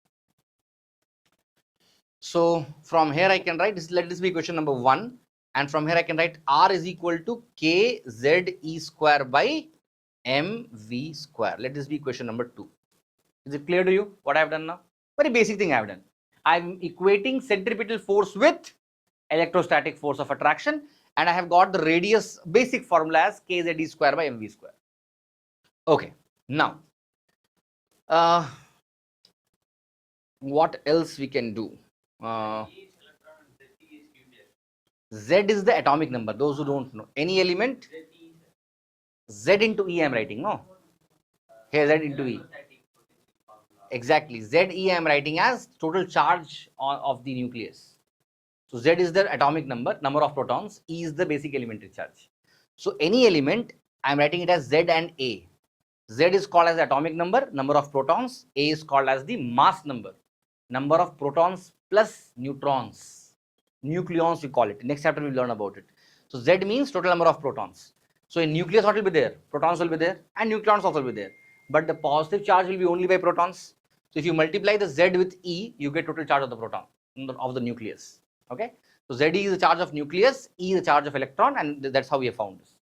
So from here I can write this, let this be equation number 1, and from here I can write R is equal to KZE square by MV square. Let this be equation number 2. Is it clear to you what I have done now? Very basic thing I have done. I am equating centripetal force with electrostatic force of attraction, and I have got the radius basic formula as KZE square by MV square. Okay, now what else we can do? Z is the atomic number. Those who don't know, any element, Z into E I am writing, no? Here Z into E. Exactly. ZE I am writing as total charge of the nucleus. So Z is the atomic number, number of protons. E is the basic elementary charge. So any element, I am writing it as Z and A. Z is called as the atomic number, number of protons. A is called as the mass number, number of protons plus neutrons. Nucleons we call it. Next chapter we will learn about it. So Z means total number of protons. So in nucleus what will be there? Protons will be there and neutrons also will be there. But the positive charge will be only by protons. So if you multiply the Z with E, you get total charge of the proton, of the nucleus. Okay. So Ze is the charge of nucleus, E is the charge of electron, and that's how we have found this.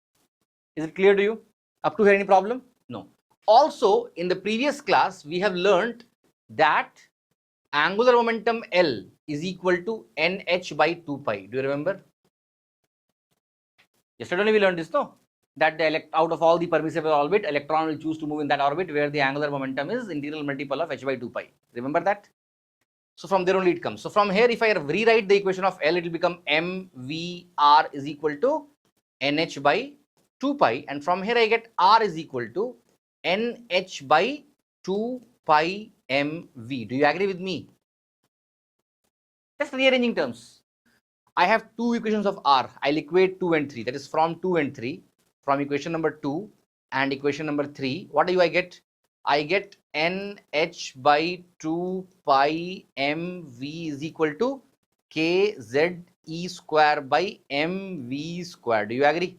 Is it clear to you? Up to here any problem? No. Also in the previous class we have learnt that angular momentum L is equal to NH by 2 pi. Do you remember? Yesterday only we learned this, no? That the out of all the permissible orbit, electron will choose to move in that orbit where the angular momentum is integral multiple of h by 2 pi. Remember that? So from there only it comes. So from here, if I rewrite the equation of L, it will become mvr is equal to nh by 2 pi, and from here I get R is equal to nh by 2 pi mv. Do you agree with me? Just rearranging terms. I have two equations of R. I'll equate 2 and 3. That is from 2 and 3. From equation number 2 and equation number 3. What do I get? I get nh by 2 pi mv is equal to kze square by mv square. Do you agree?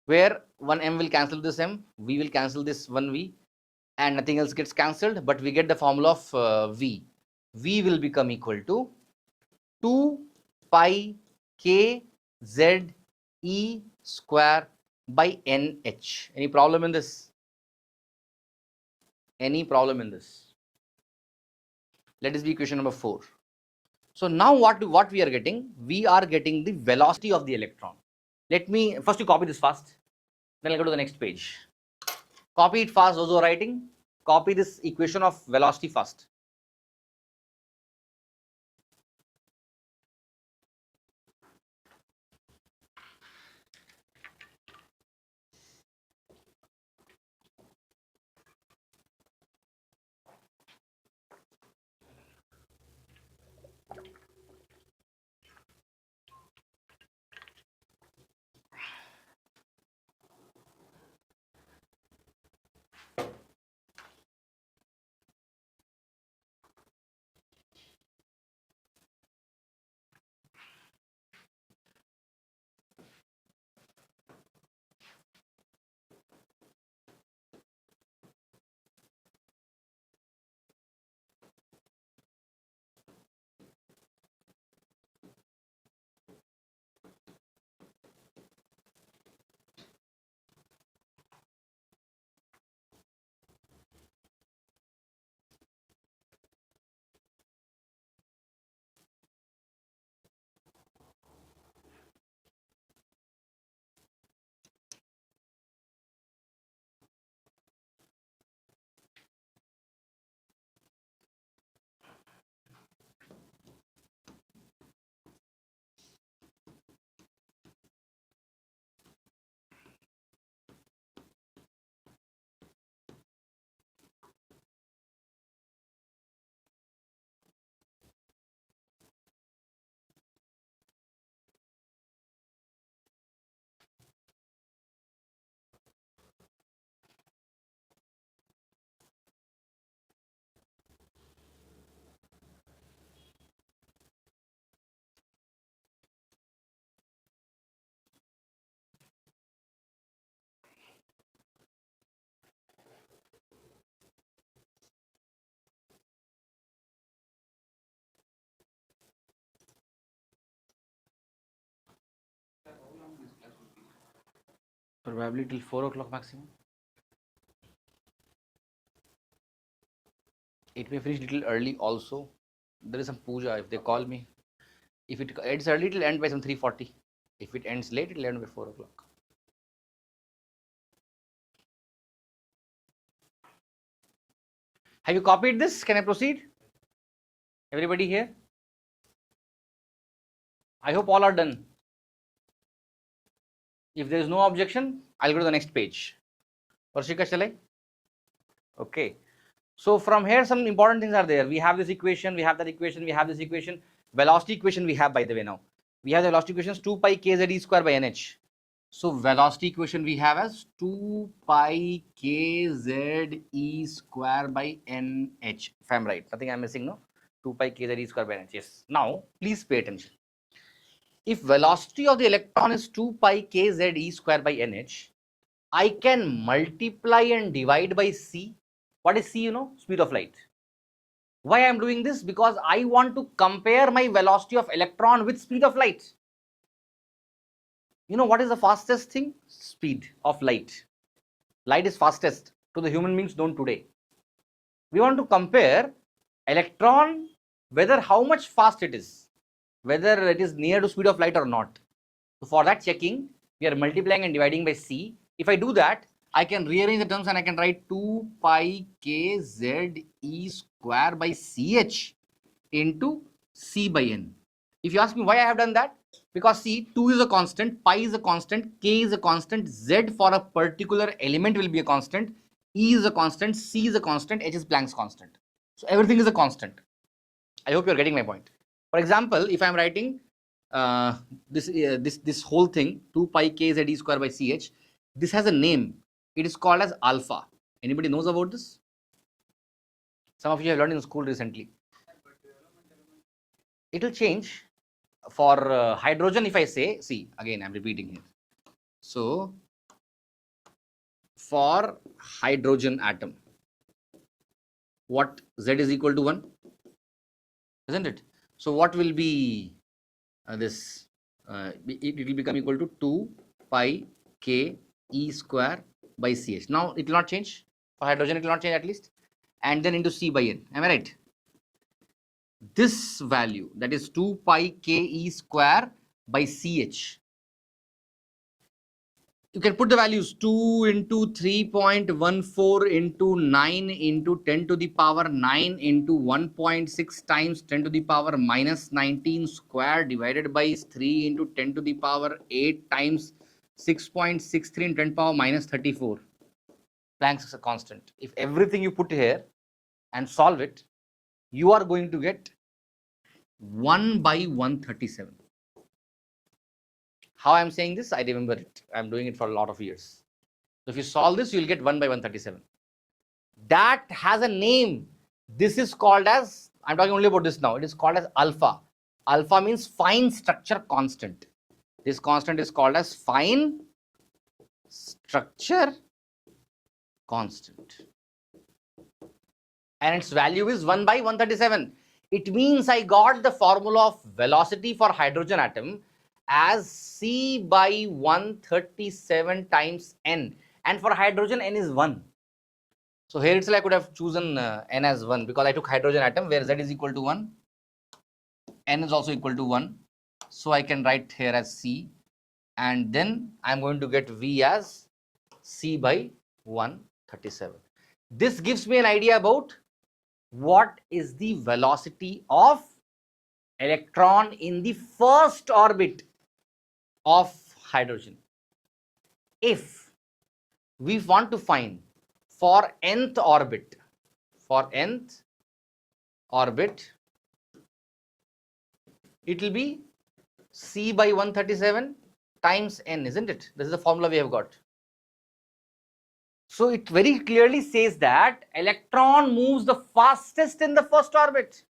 Where one m will cancel this m, v will cancel this one v, and nothing else gets cancelled, but we get the formula of v. V will become equal to 2 pi k z e square by nh. Any problem in this? Any problem in this? Let this be equation number 4. So now what we are getting? We are getting the velocity of the electron. Let me first you copy this fast. Then I'll go to the next page. Copy it fast. Those who are writing, copy this equation of velocity fast. Probably till 4 o'clock maximum. It may finish little early also. There is some puja if they call me. If it ends early, it will end by some 3:40. If it ends late, it will end by 4 o'clock. Have you copied this? Can I proceed? Everybody here? I hope all are done. If there is no objection, I'll go to the next page. Varshika, shall I? Okay. So from here, some important things are there. We have this equation, we have that equation, we have this equation. Velocity equation we have, by the way, now. We have the velocity equations 2 pi kz e square by nh. So velocity equation we have as 2 pi kz e square by nh. If I'm right, nothing I'm missing, no? 2 pi kz e square by nh. Yes. Now, please pay attention. If velocity of the electron is 2 pi kz e square by nh, I can multiply and divide by c. What is c? You know, speed of light. Why I am doing this? Because I want to compare my velocity of electron with speed of light. You know what is the fastest thing? Speed of light. Light is fastest to the human beings known today. We want to compare electron, whether how much fast it is, whether it is near to speed of light or not. So for that checking, we are multiplying and dividing by c. If I do that, I can rearrange the terms and I can write 2 pi kz e square by ch into c by n. If you ask me why I have done that, because see, 2 is a constant, pi is a constant, k is a constant, z for a particular element will be a constant, e is a constant, c is a constant, h is Planck's constant. So everything is a constant. I hope you are getting my point. For example, if I am writing this whole thing 2 pi kz e square by ch, this has a name. It is called as alpha. Anybody knows about this? Some of you have learned in school recently. It will change. For hydrogen, if I say, see, again I'm repeating here. So for hydrogen atom, what z is equal to 1, isn't it? So what will be this? It will become equal to 2 pi k e square by ch. Now it will not change. For hydrogen, it will not change at least. And then into c by n. Am I right? This value, that is 2 pi k e square by ch. You can put the values 2 into 3.14 into 9 into 10 to the power 9 into 1.6 times 10 to the power minus 19 square divided by 3 into 10 to the power 8 times 6.63 into 10 to the power minus 34. Planck's is a constant. If everything you put here and solve it, you are going to get 1 by 137. How I am saying this? I remember it. I am doing it for a lot of years. So if you solve this, you will get 1 by 137. That has a name. This is called as, I am talking only about this now, it is called as alpha. Alpha means fine structure constant. This constant is called as fine structure constant. And its value is 1 by 137. It means I got the formula of velocity for hydrogen atom as c by 137 times n, and for hydrogen n is 1. So here itself I could have chosen n as 1 because I took hydrogen atom where z is equal to 1, n is also equal to 1. So I can write here as c, and then I am going to get v as c by 137. This gives me an idea about what is the velocity of electron in the first orbit of hydrogen. If we want to find for nth orbit, it will be c by 137 times n, isn't it? This is the formula we have got. So it very clearly says that electron moves the fastest in the first orbit.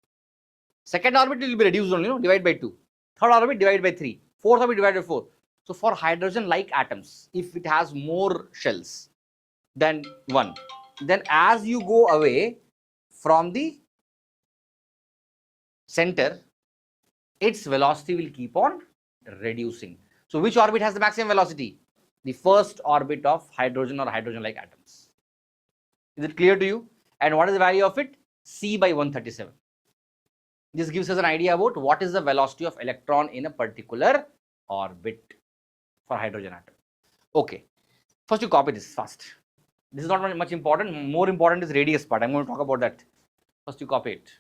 Second orbit will be reduced only, divide by 2. Third orbit divide by 3. Fourth orbit divide by 4. So for hydrogen like atoms, if it has more shells than 1, then as you go away from the center, its velocity will keep on reducing. So which orbit has the maximum velocity? the first orbit of hydrogen or hydrogen-like atoms. Is it clear to you? And what is the value of it? C by 137. This gives us an idea about what is the velocity of electron in a particular orbit for hydrogen atom. Okay, first you copy this fast. This is not much important. More important is radius part. I'm going to talk about that. First you copy it.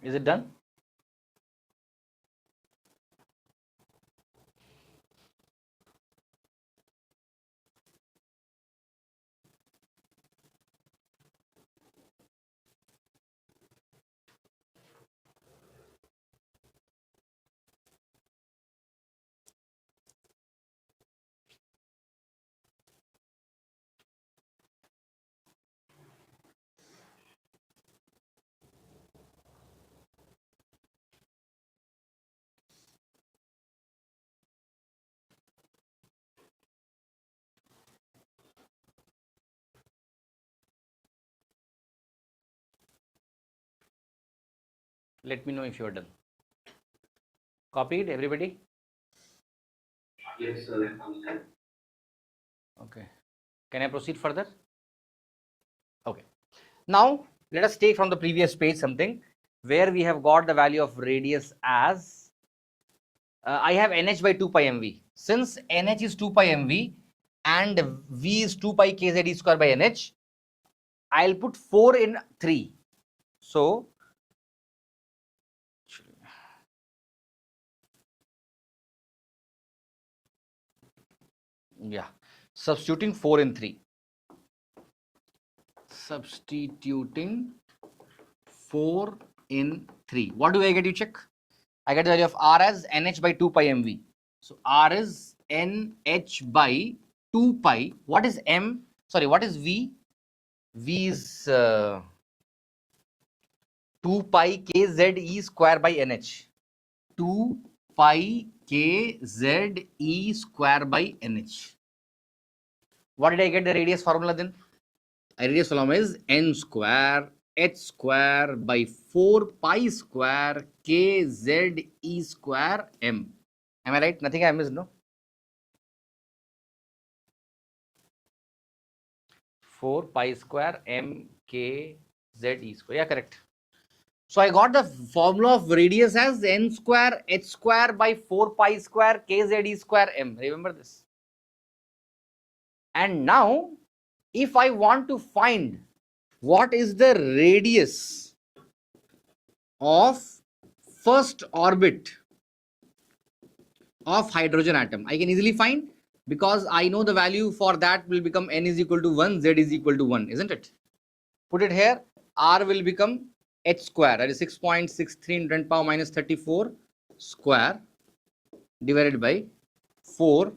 Is it done? Let me know if you are done. Copied, everybody? Yes, sir. Okay. Can I proceed further? Okay. Now, let us take from the previous page something where we have got the value of radius as, I have NH by 2 pi mv. Since NH is 2 pi mv and V is 2 pi kz square by NH, I'll put 4 in 3. So, yeah, substituting 4 in 3. Substituting 4 in 3. What do I get? You check. I get the value of R as NH by 2 pi mv. So R is NH by 2 pi. What is M? Sorry, what is V? V is 2 pi kze square by NH. 2 pi kze square by NH. What did I get the radius formula then? Radius formula is N square H square by 4 pi square kze square M. Am I right? Nothing I missed, no? 4 pi square M K Z E square. Yeah, correct. So I got the formula of radius as N square H square by 4 pi square kze square M. Remember this. And now, if I want to find what is the radius of first orbit of hydrogen atom, I can easily find, because I know the value for that will become N is equal to 1, Z is equal to 1, isn't it? Put it here, R will become H square, that is 6.63 into 10 power minus 34 square divided by 4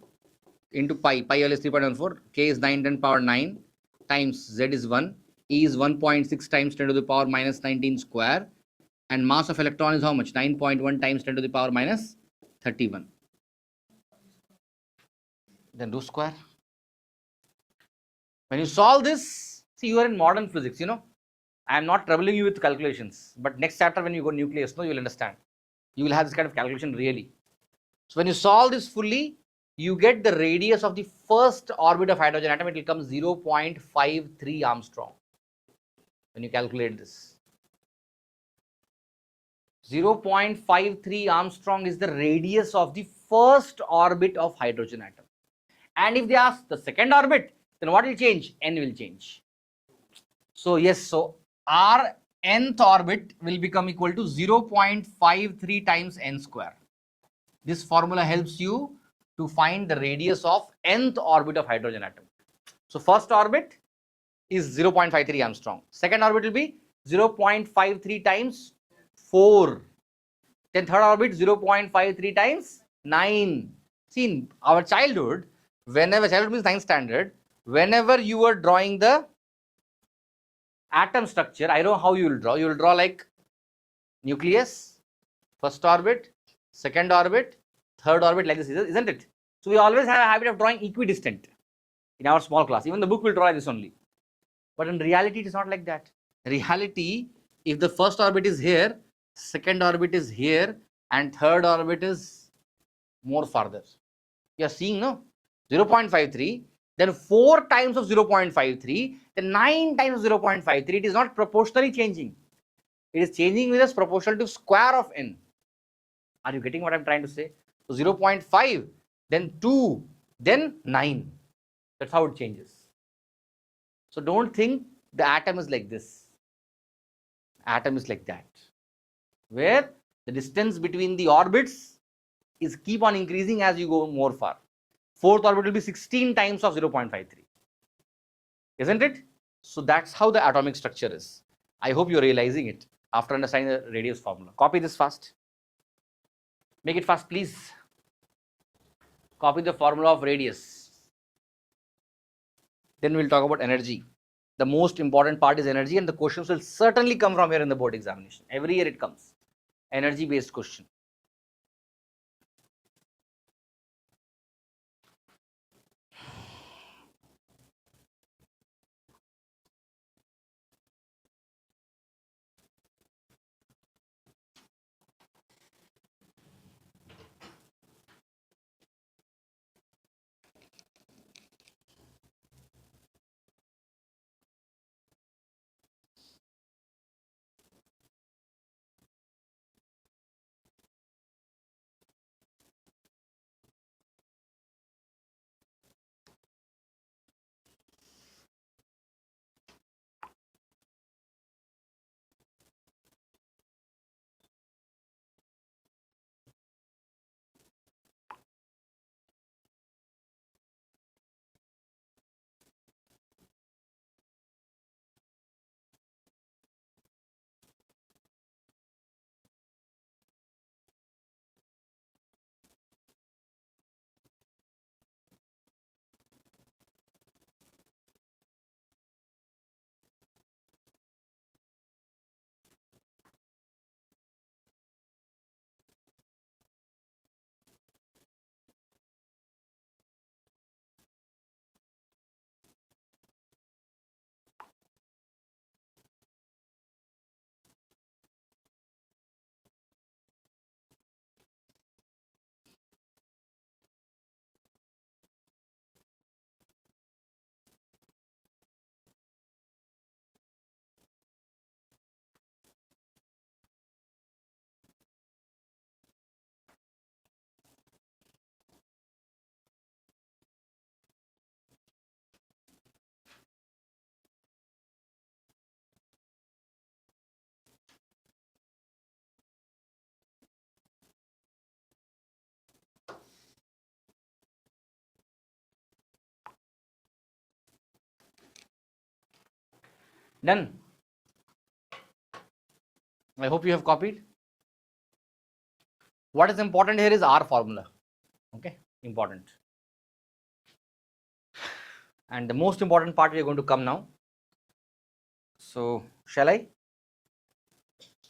into pi, pi L is 3.14, K is 9 10 power 9 times Z is 1, E is 1.6 times 10 to the power minus 19 square, and mass of electron is how much? 9.1 times 10 to the power minus 31. Then do square. When you solve this, see, you are in modern physics, you know. I am not troubling you with calculations, but next chapter when you go nucleus, no, you will understand. You will have this kind of calculation really. So when you solve this fully, you get the radius of the first orbit of hydrogen atom. It will come 0.53 Armstrong. When you calculate this, 0.53 Armstrong is the radius of the first orbit of hydrogen atom. And if they ask the second orbit, then what will change? N will change. So yes, so our nth orbit will become equal to 0.53 times n square. This formula helps you to find the radius of nth orbit of hydrogen atom. So first orbit is 0.53 Armstrong. Second orbit will be 0.53 times 4. Then third orbit 0.53 times 9. See, in our childhood, whenever childhood means 9th standard, whenever you were drawing the atom structure, I know how you will draw. You will draw like nucleus, first orbit, second orbit, third orbit, like this, isn't it? So we always have a habit of drawing equidistant in our small class. Even the book will draw like this only. But in reality, it is not like that. In reality, if the first orbit is here, second orbit is here, and third orbit is more farther. You are seeing, no? 0.53, then 4 times of 0.53, then 9 times of 0.53. It is not proportionally changing. It is changing with us proportional to square of n. Are you getting what I am trying to say? So 0.5, then 2, then 9. That's how it changes. So don't think the atom is like this. Atom is like that, where the distance between the orbits is keep on increasing as you go more far. Fourth orbit will be 16 times of 0.53, isn't it? So that's how the atomic structure is. I hope you're realizing it after understanding the radius formula. Copy this fast. Make it fast, please. Copy the formula of radius. Then we'll talk about energy. The most important part is energy, and the questions will certainly come from here in the board examination. Every year it comes. Energy based question. Done. I hope you have copied. What is important here is R formula. Okay, important. And the most important part we are going to come now. So, shall I?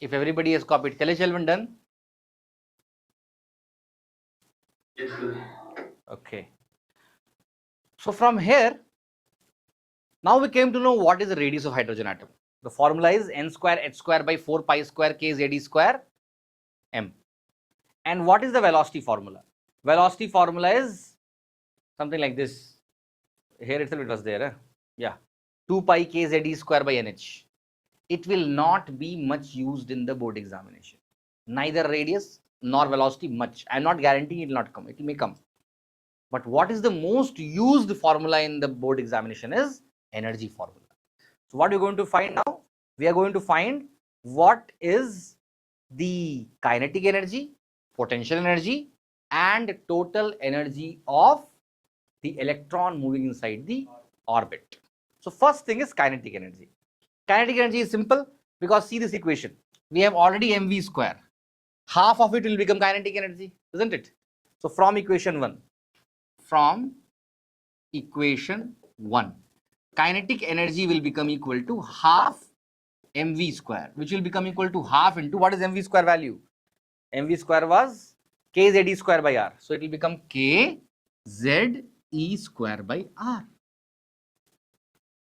If everybody has copied, Telechelvan done? Yes, sir. Okay. So from here, now we came to know what is the radius of hydrogen atom. The formula is n square h square by 4 pi square k z square m. And what is the velocity formula? Velocity formula is something like this. Here itself it was there. Yeah, 2 pi k z square by nh. It will not be much used in the board examination. Neither radius nor velocity much. I am not guaranteeing it will not come. It may come. But what is the most used formula in the board examination is energy formula. So what we're going to find now? We are going to find what is the kinetic energy, potential energy, and total energy of the electron moving inside the orbit. So first thing is kinetic energy. Kinetic energy is simple because see this equation. We have already mv square. Half of it will become kinetic energy, isn't it? So from equation 1, kinetic energy will become equal to half mv square, which will become equal to half into what is mv square value? Mv square was kze square by r. So it will become kze square by r.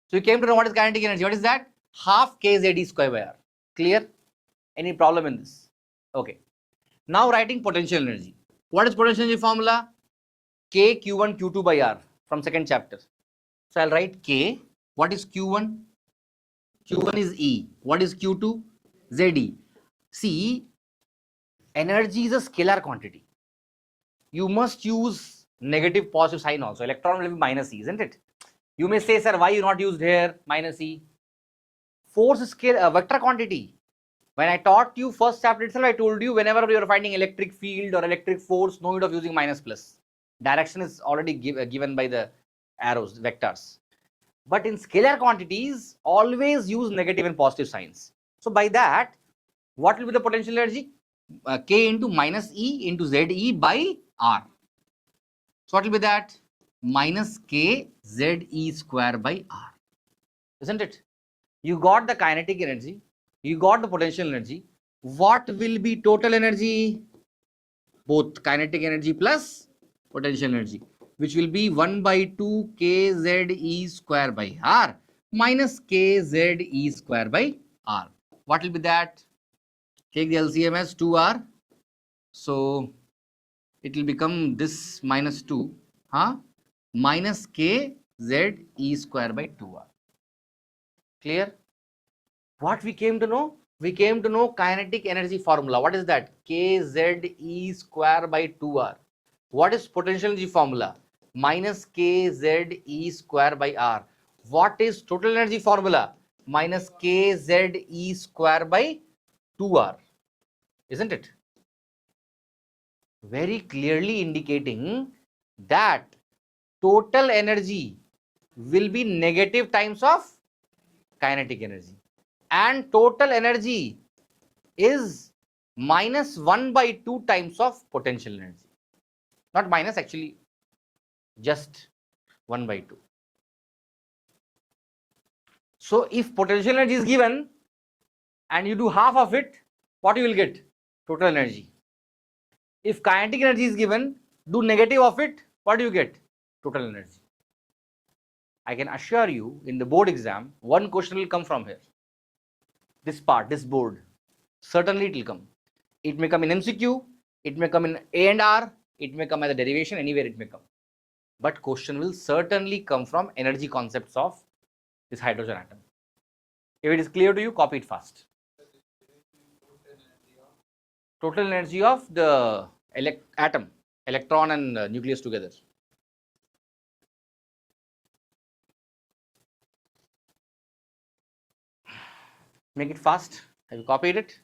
So you came to know what is kinetic energy. What is that? Half kze square by r. Clear? Any problem in this? Okay. Now writing potential energy. What is potential energy formula? K q1 q2 by r from second chapter. So I'll write K. What is q1? Q1 is E. What is q2? Ze. See, energy is a scalar quantity. You must use negative positive sign also. Electron will be minus E, isn't it? You may say, sir, why you not used here minus E? Force is scale vector quantity. When I taught you first chapter itself, I told you whenever you are finding electric field or electric force, no need of using minus plus. Direction is already given by the arrows, vectors. But in scalar quantities, always use negative and positive signs. So by that, what will be the potential energy? K into minus E into ZE by R. So what will be that? Minus K ZE square by R. Isn't it? You got the kinetic energy, you got the potential energy. What will be total energy? Both kinetic energy plus potential energy, which will be 1 by 2 kze square by r minus kze square by r. What will be that? Take the LCM as 2r. So it will become this minus 2 minus kze square by 2r. Clear? What we came to know? We came to know kinetic energy formula. What is that? Kze square by 2r. What is potential energy formula? Minus kze square by r. What is total energy formula? Minus kze square by 2r. Isn't it? Very clearly indicating that total energy will be negative times of kinetic energy. And total energy is minus 1 by 2 times of potential energy. Not minus, actually, just 1 by 2. So if potential energy is given and you do half of it, what you will get? Total energy. If kinetic energy is given, do negative of it, what do you get? Total energy. I can assure you, in the board exam, one question will come from here. This part, this board, certainly it will come. It may come in MCQ, it may come in A and R, it may come as a derivation, anywhere it may come. But question will certainly come from energy concepts of this hydrogen atom. If it is clear to you, copy it fast. Total energy of the atom, electron and nucleus together. Make it fast. Have you copied it?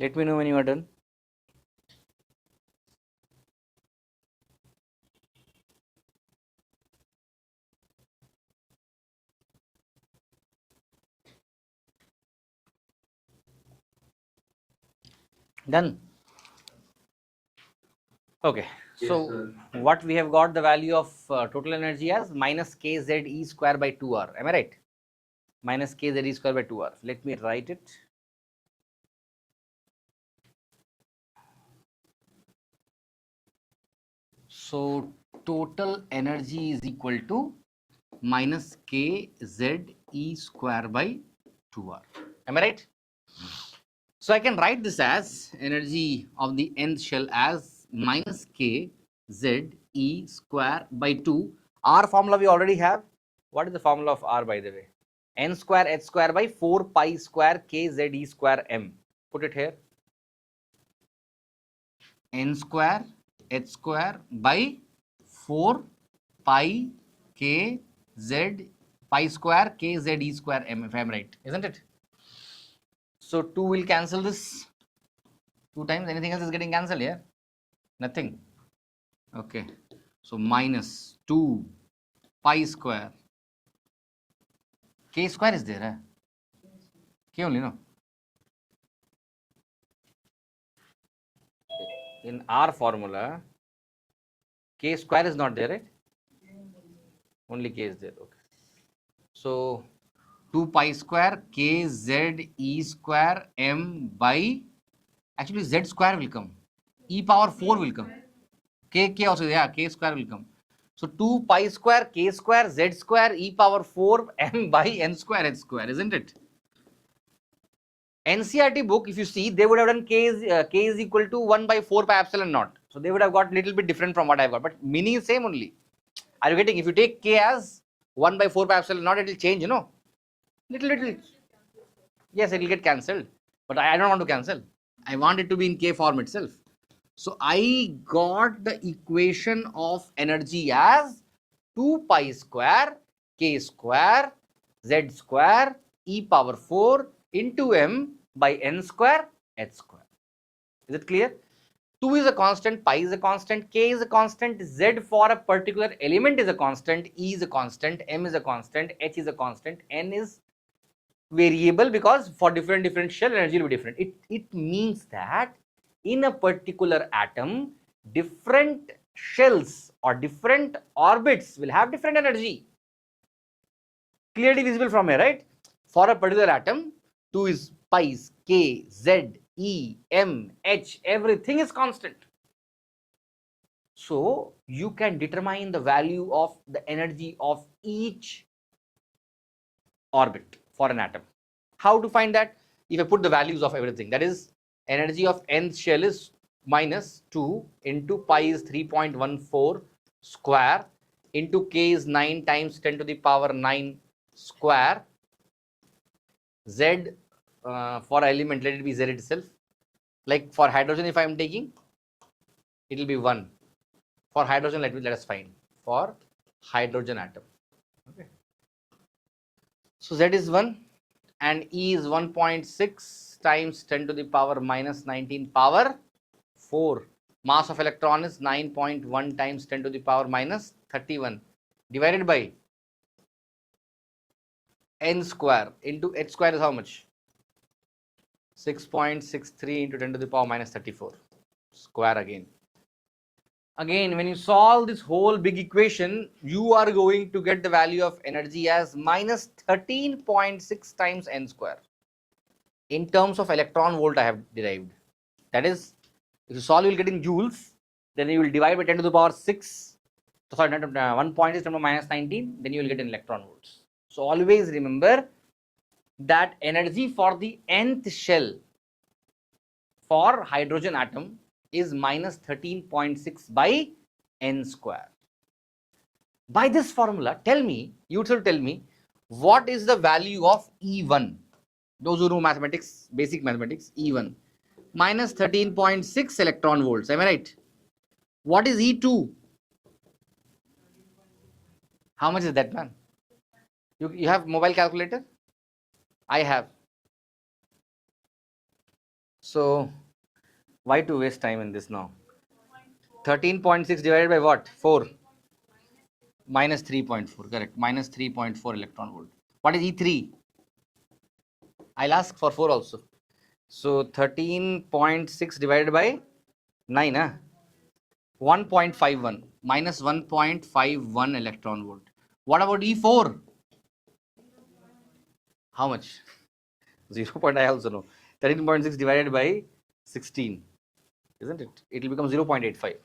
Let me know when you are done. Done. Okay. So what we have got the value of total energy as minus kZe square by 2r. Am I right? Minus kZe square by 2r. Let me write it. So total energy is equal to minus kZe square by 2r. Am I right? So I can write this as energy of the nth shell as minus kZe square by 2. R formula we already have. What is the formula of R, by the way? N square h square by 4 pi square kZe square m. Put it here. N square h square by 4 pi kz pi square kZe square m, if I am right, isn't it? So 2 will cancel this 2 times. Anything else is getting cancelled here? Nothing. Okay. So minus 2 pi square. K square is there, K only, no? In our formula, K square is not there, right? Only K is there. Okay. So 2 pi square kZe square m by, actually z square will come. E power 4 will come. K also, yeah, K square will come. So 2 pi square K square Z square e power 4 m by n square h square, isn't it? NCERT book, if you see, they would have done K is equal to 1 by 4 pi epsilon naught. So they would have got little bit different from what I've got, but meaning is same only. Are you getting? If you take K as 1 by 4 pi epsilon naught, it will change, little. Yes, it will get cancelled, but I don't want to cancel. I want it to be in K form itself. So I got the equation of energy as 2 pi square K square Z square e power 4 into m by n square h square. Is it clear? 2 is a constant, pi is a constant, K is a constant, Z for a particular element is a constant, E is a constant, M is a constant, H is a constant, N is variable because for different shell energy will be different. It means that in a particular atom, different shells or different orbits will have different energy. Clearly visible from here, right? For a particular atom, 2 is pi, K, Z, E, M, H, everything is constant. So you can determine the value of the energy of each orbit for an atom. How to find that? If I put the values of everything, that is energy of nth shell is minus 2 into pi is 3.14 square into K is 9 times 10 to the power 9 square. Z for element, let it be Z itself. Like for hydrogen, if I am taking, it will be 1. For hydrogen, let us find for hydrogen atom. Okay. So Z is 1 and E is 1.6 times 10 to the power minus 19 power 4. Mass of electron is 9.1 times 10 to the power minus 31 divided by n square into h square is how much? 6.63 into 10 to the power minus 34 square again. Again, when you solve this whole big equation, you are going to get the value of energy as minus 13.6 times n square. In terms of electron volt, I have derived. That is, if you solve, you will get in joules, then you will divide by 10 to the power 6. Sorry, 1 point is 10 to the minus 19, then you will get in electron volts. So always remember that energy for the nth shell for hydrogen atom is minus 13.6 by n square. By this formula, tell me, you should tell me, what is the value of E1? Those who know mathematics, basic mathematics, E1. Minus 13.6 electron volts, am I right? What is E2? How much is that, man? You have mobile calculator? I have. So why to waste time in this now? 13.6 divided by what? 4. Minus 3.4, correct. Minus 3.4 electron volt. What is E3? I'll ask for 4 also. So 13.6 divided by 9, 1.51 minus 1.51 electron volt. What about E4? How much? 0. I also know. 13.6 divided by 16, isn't it? It will become 0.85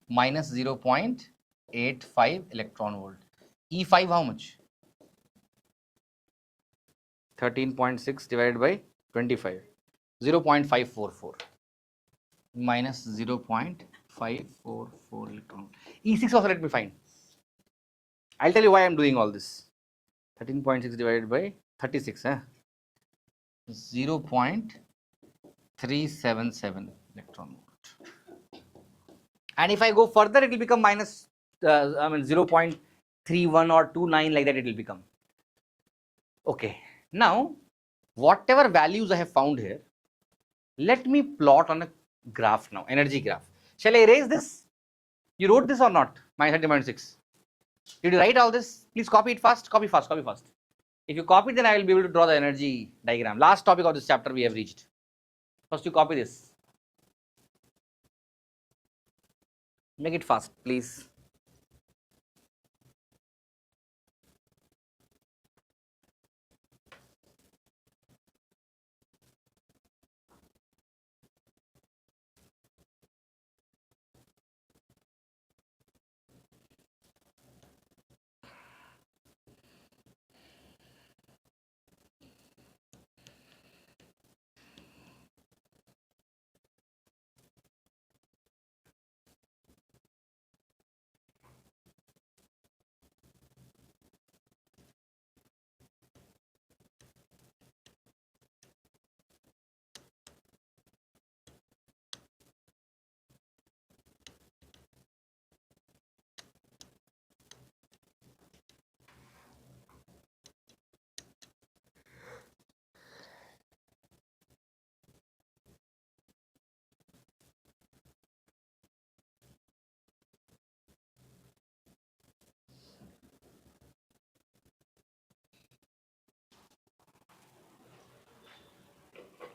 minus 0.85 electron volt. E5 how much? 13.6 divided by 25, 0.544 minus 0.544 electron. E6 also let me find. I'll tell you why I'm doing all this. 13.6 divided by 36, 0.377 electron volt. And if I go further, it will become minus, 0.31 or 29, like that it will become. Okay. Now, whatever values I have found here, let me plot on a graph now, energy graph. Shall I erase this? You wrote this or not? Minus 13.6. Did you write all this? Please copy it fast. Copy fast. Copy fast. If you copy, then I will be able to draw the energy diagram. Last topic of this chapter we have reached. First, you copy this. Make it fast, please.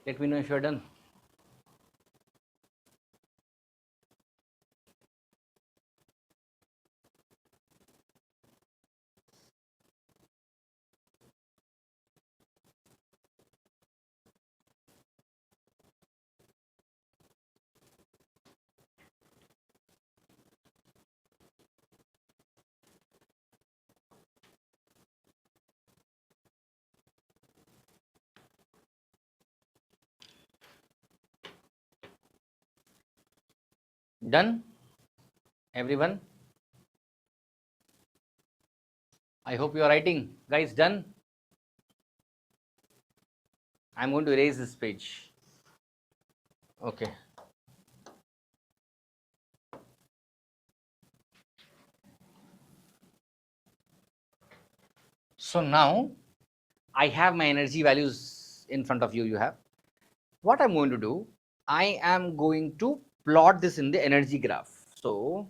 Let me know if you are done. Done? Everyone? I hope you are writing. Guys, done? I'm going to erase this page. Okay. So now I have my energy values in front of you. You have. What I'm going to do, I am going to plot this in the energy graph. So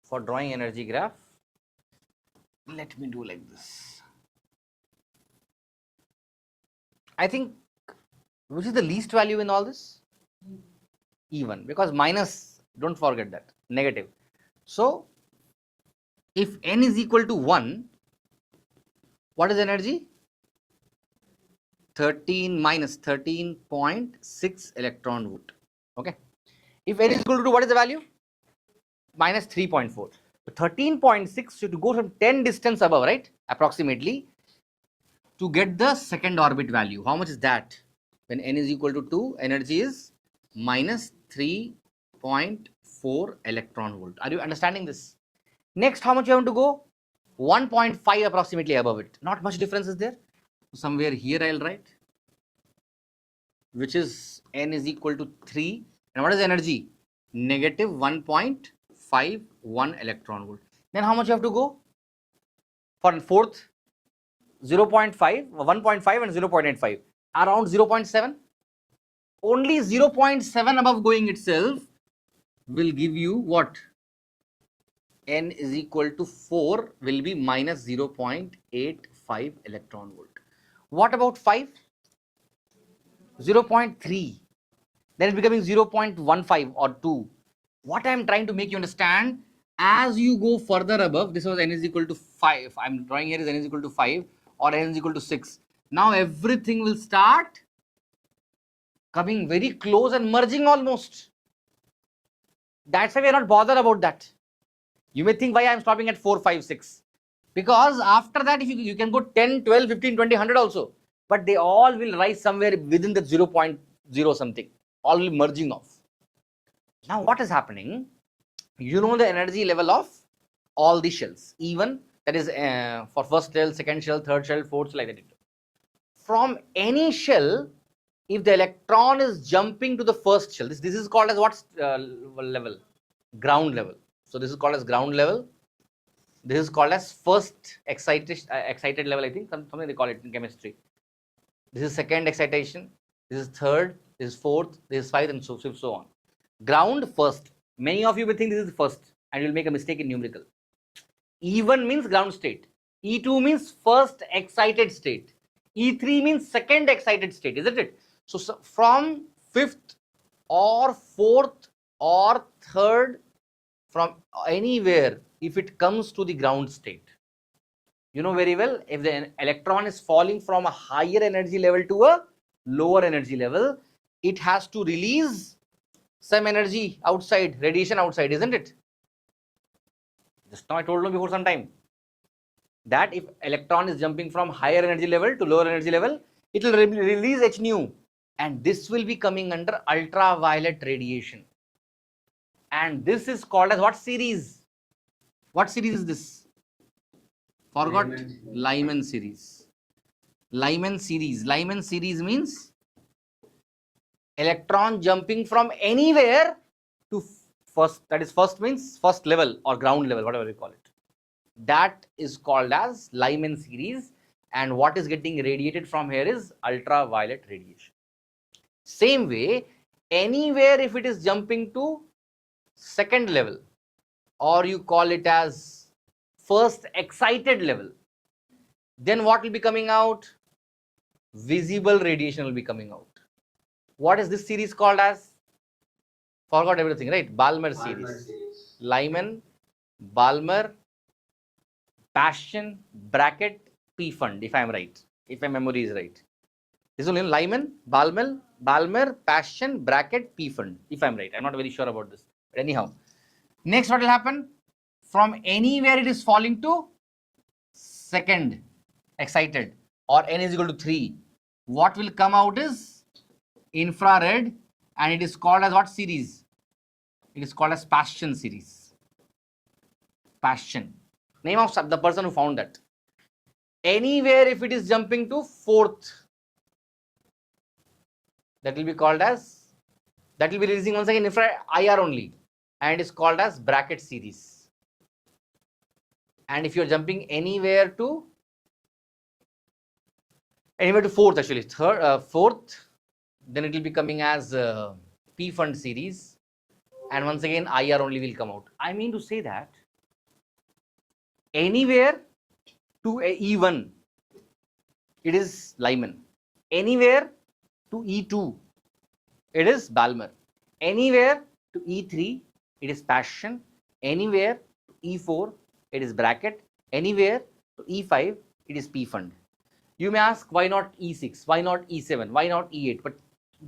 for drawing energy graph, let me do like this. I think, which is the least value in all this? E1, because minus, don't forget that, negative. So if n is equal to 1, what is energy? 13 minus 13.6 electron volt. Okay. If n is equal to 2, what is the value? Minus 3.4. So 13.6 should go from 10 distance above, right? Approximately, to get the second orbit value. How much is that? When n is equal to 2, energy is minus 3.4 electron volt. Are you understanding this? Next, how much you have to go? 1.5 approximately above it. Not much difference is there. Somewhere here I'll write, which is n is equal to 3. And what is energy? Negative 1.51 electron volt. Then how much you have to go? For fourth, 0.5, 1.5 and 0.85. Around 0.7. only 0.7 above going itself will give you what? N is equal to 4 will be minus 0.85 electron volt. What about 5? 0.3. Then it's becoming 0.15 or 2. What I am trying to make you understand, as you go further above, this was N is equal to 5. I am drawing here is N is equal to 5 or N is equal to 6. Now everything will start coming very close and merging almost. That's why we are not bothered about that. You may think why I am stopping at 4, 5, 6. Because after that, if you can go 10, 12, 15, 20, 100 also. But they all will rise somewhere within the 0.0 something. All will merging off. Now what is happening? You know the energy level of all the shells. Even that is for first shell, second shell, third shell, fourth shell, like that. From any shell, if the electron is jumping to the first shell, this is called as what level? Ground level. So this is called as ground level. This is called as first excited level, I think, something they call it in chemistry. This is second excitation, this is third, this is fourth, this is fifth, and so on. Ground first. Many of you will think this is first and you will make a mistake in numerical. E1 means ground state. E2 means first excited state. E3 means second excited state, isn't it? So from fifth or fourth or third, from anywhere, if it comes to the ground state, you know very well, if the electron is falling from a higher energy level to a lower energy level, it has to release some energy outside, radiation outside, isn't it? Just now I told you before some time that if electron is jumping from higher energy level to lower energy level, it will release H nu, and this will be coming under ultraviolet radiation. And this is called as what series? What series is this? Forgot? Lyman series. Lyman series. Lyman series means electron jumping from anywhere to first, that is first means first level or ground level, whatever we call it. That is called as Lyman series, and what is getting radiated from here is ultraviolet radiation. Same way, anywhere if it is jumping to second level, or you call it as first excited level, then what will be coming out? Visible radiation will be coming out. What is this series called as? Forgot everything, right? Balmer series. Lyman, Balmer, Paschen, bracket, P fund, if I am right, if my memory is right. This is only Lyman, Balmer, Paschen, bracket, P fund, if I am right. I am not very sure about this. But anyhow, next what will happen? From anywhere it is falling to second excited or N is equal to 3. What will come out is infrared, and it is called as what series? It is called as Paschen series. Paschen. Name of the person who found that. Anywhere if it is jumping to fourth, that will be called as, that will be releasing once again infrared IR only, and it is called as bracket series. And if you are jumping anywhere to fourth, actually fourth, then it will be coming as P fund series, and once again IR only will come out. I mean to say that anywhere to E1 it is Lyman, anywhere to E2 it is Balmer, anywhere to E3 it is Paschen, anywhere to E4 it is bracket, anywhere to E5 it is P fund. You may ask, why not E6, why not E7, why not E8? But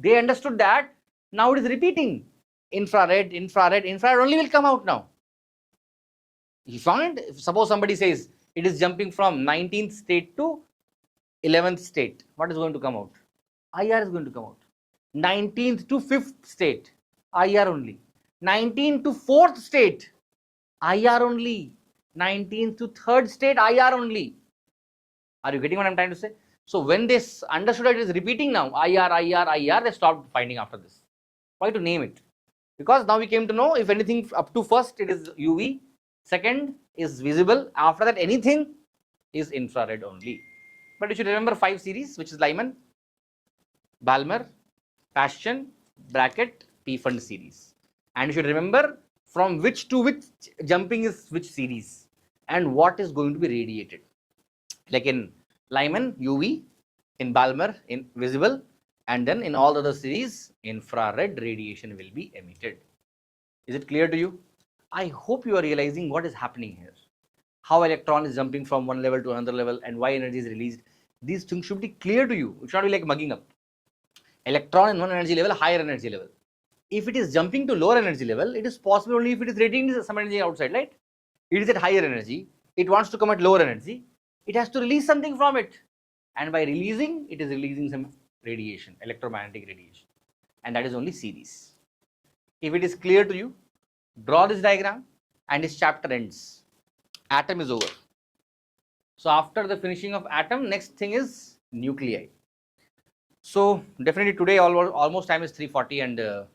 they understood that now it is repeating. Infrared only will come out now. You find, if suppose somebody says it is jumping from 19th state to 11th state, what is going to come out? IR is going to come out. 19th to 5th state, IR only. 19th to 4th state, IR only. 19th to 3rd state, IR only. Are you getting what I am trying to say? So when they understood that it is repeating now, IR, they stopped finding after this. Why to name it? Because now we came to know if anything up to first it is UV, second is visible, after that anything is infrared only. But you should remember 5 series, which is Lyman, Balmer, Paschen bracket P fund series. And you should remember from which to which jumping is which series and what is going to be radiated. Like in Lyman, UV, in Balmer, in visible, and then in all the other series, infrared radiation will be emitted. Is it clear to you? I hope you are realizing what is happening here. How electron is jumping from one level to another level and why energy is released. These things should be clear to you. It should not be like mugging up. Electron in one energy level, higher energy level. If it is jumping to lower energy level, it is possible only if it is radiating some energy outside, right? It is at higher energy. It wants to come at lower energy. It has to release something from it. And by releasing, it is releasing some radiation, electromagnetic radiation. And that is only series. If it is clear to you, draw this diagram and this chapter ends. Atom is over. So after the finishing of atom, next thing is nuclei. So definitely today almost time is 3:40, and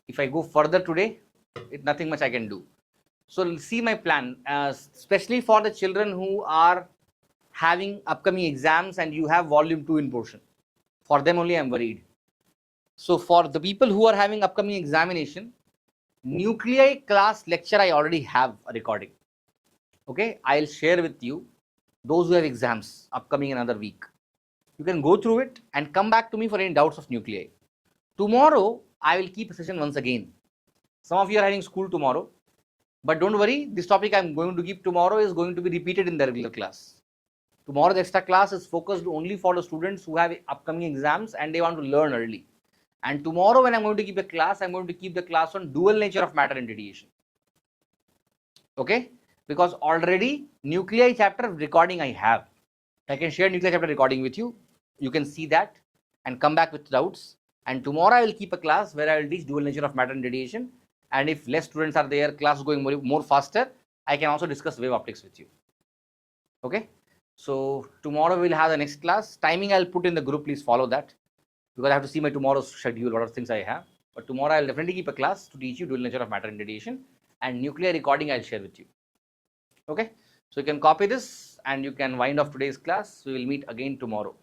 if I go further today, nothing much I can do. So see my plan, especially for the children who are having upcoming exams and you have volume 2 in portion. For them only I am worried. So for the people who are having upcoming examination, nuclei class lecture I already have a recording. Okay, I'll share with you those who have exams upcoming another week. You can go through it and come back to me for any doubts of nuclei. Tomorrow, I will keep a session once again. Some of you are having school tomorrow, but don't worry, this topic I'm going to give tomorrow is going to be repeated in the regular class. Tomorrow, the extra class is focused only for the students who have upcoming exams and they want to learn early. And tomorrow, when I'm going to keep a class, I'm going to keep the class on dual nature of matter and radiation. Okay? Because already nuclei chapter recording I have. I can share nuclei chapter recording with you. You can see that and come back with doubts. And tomorrow I will keep a class where I will teach dual nature of matter and radiation. And if less students are there, class going more faster, I can also discuss wave optics with you. Okay? So tomorrow we will have the next class. Timing I'll put in the group. Please follow that because I have to see my tomorrow's schedule. What are things I have. But tomorrow I'll definitely keep a class to teach you dual nature of matter and radiation. And nuclear recording I'll share with you. Okay, so you can copy this and you can wind off today's class. We will meet again tomorrow.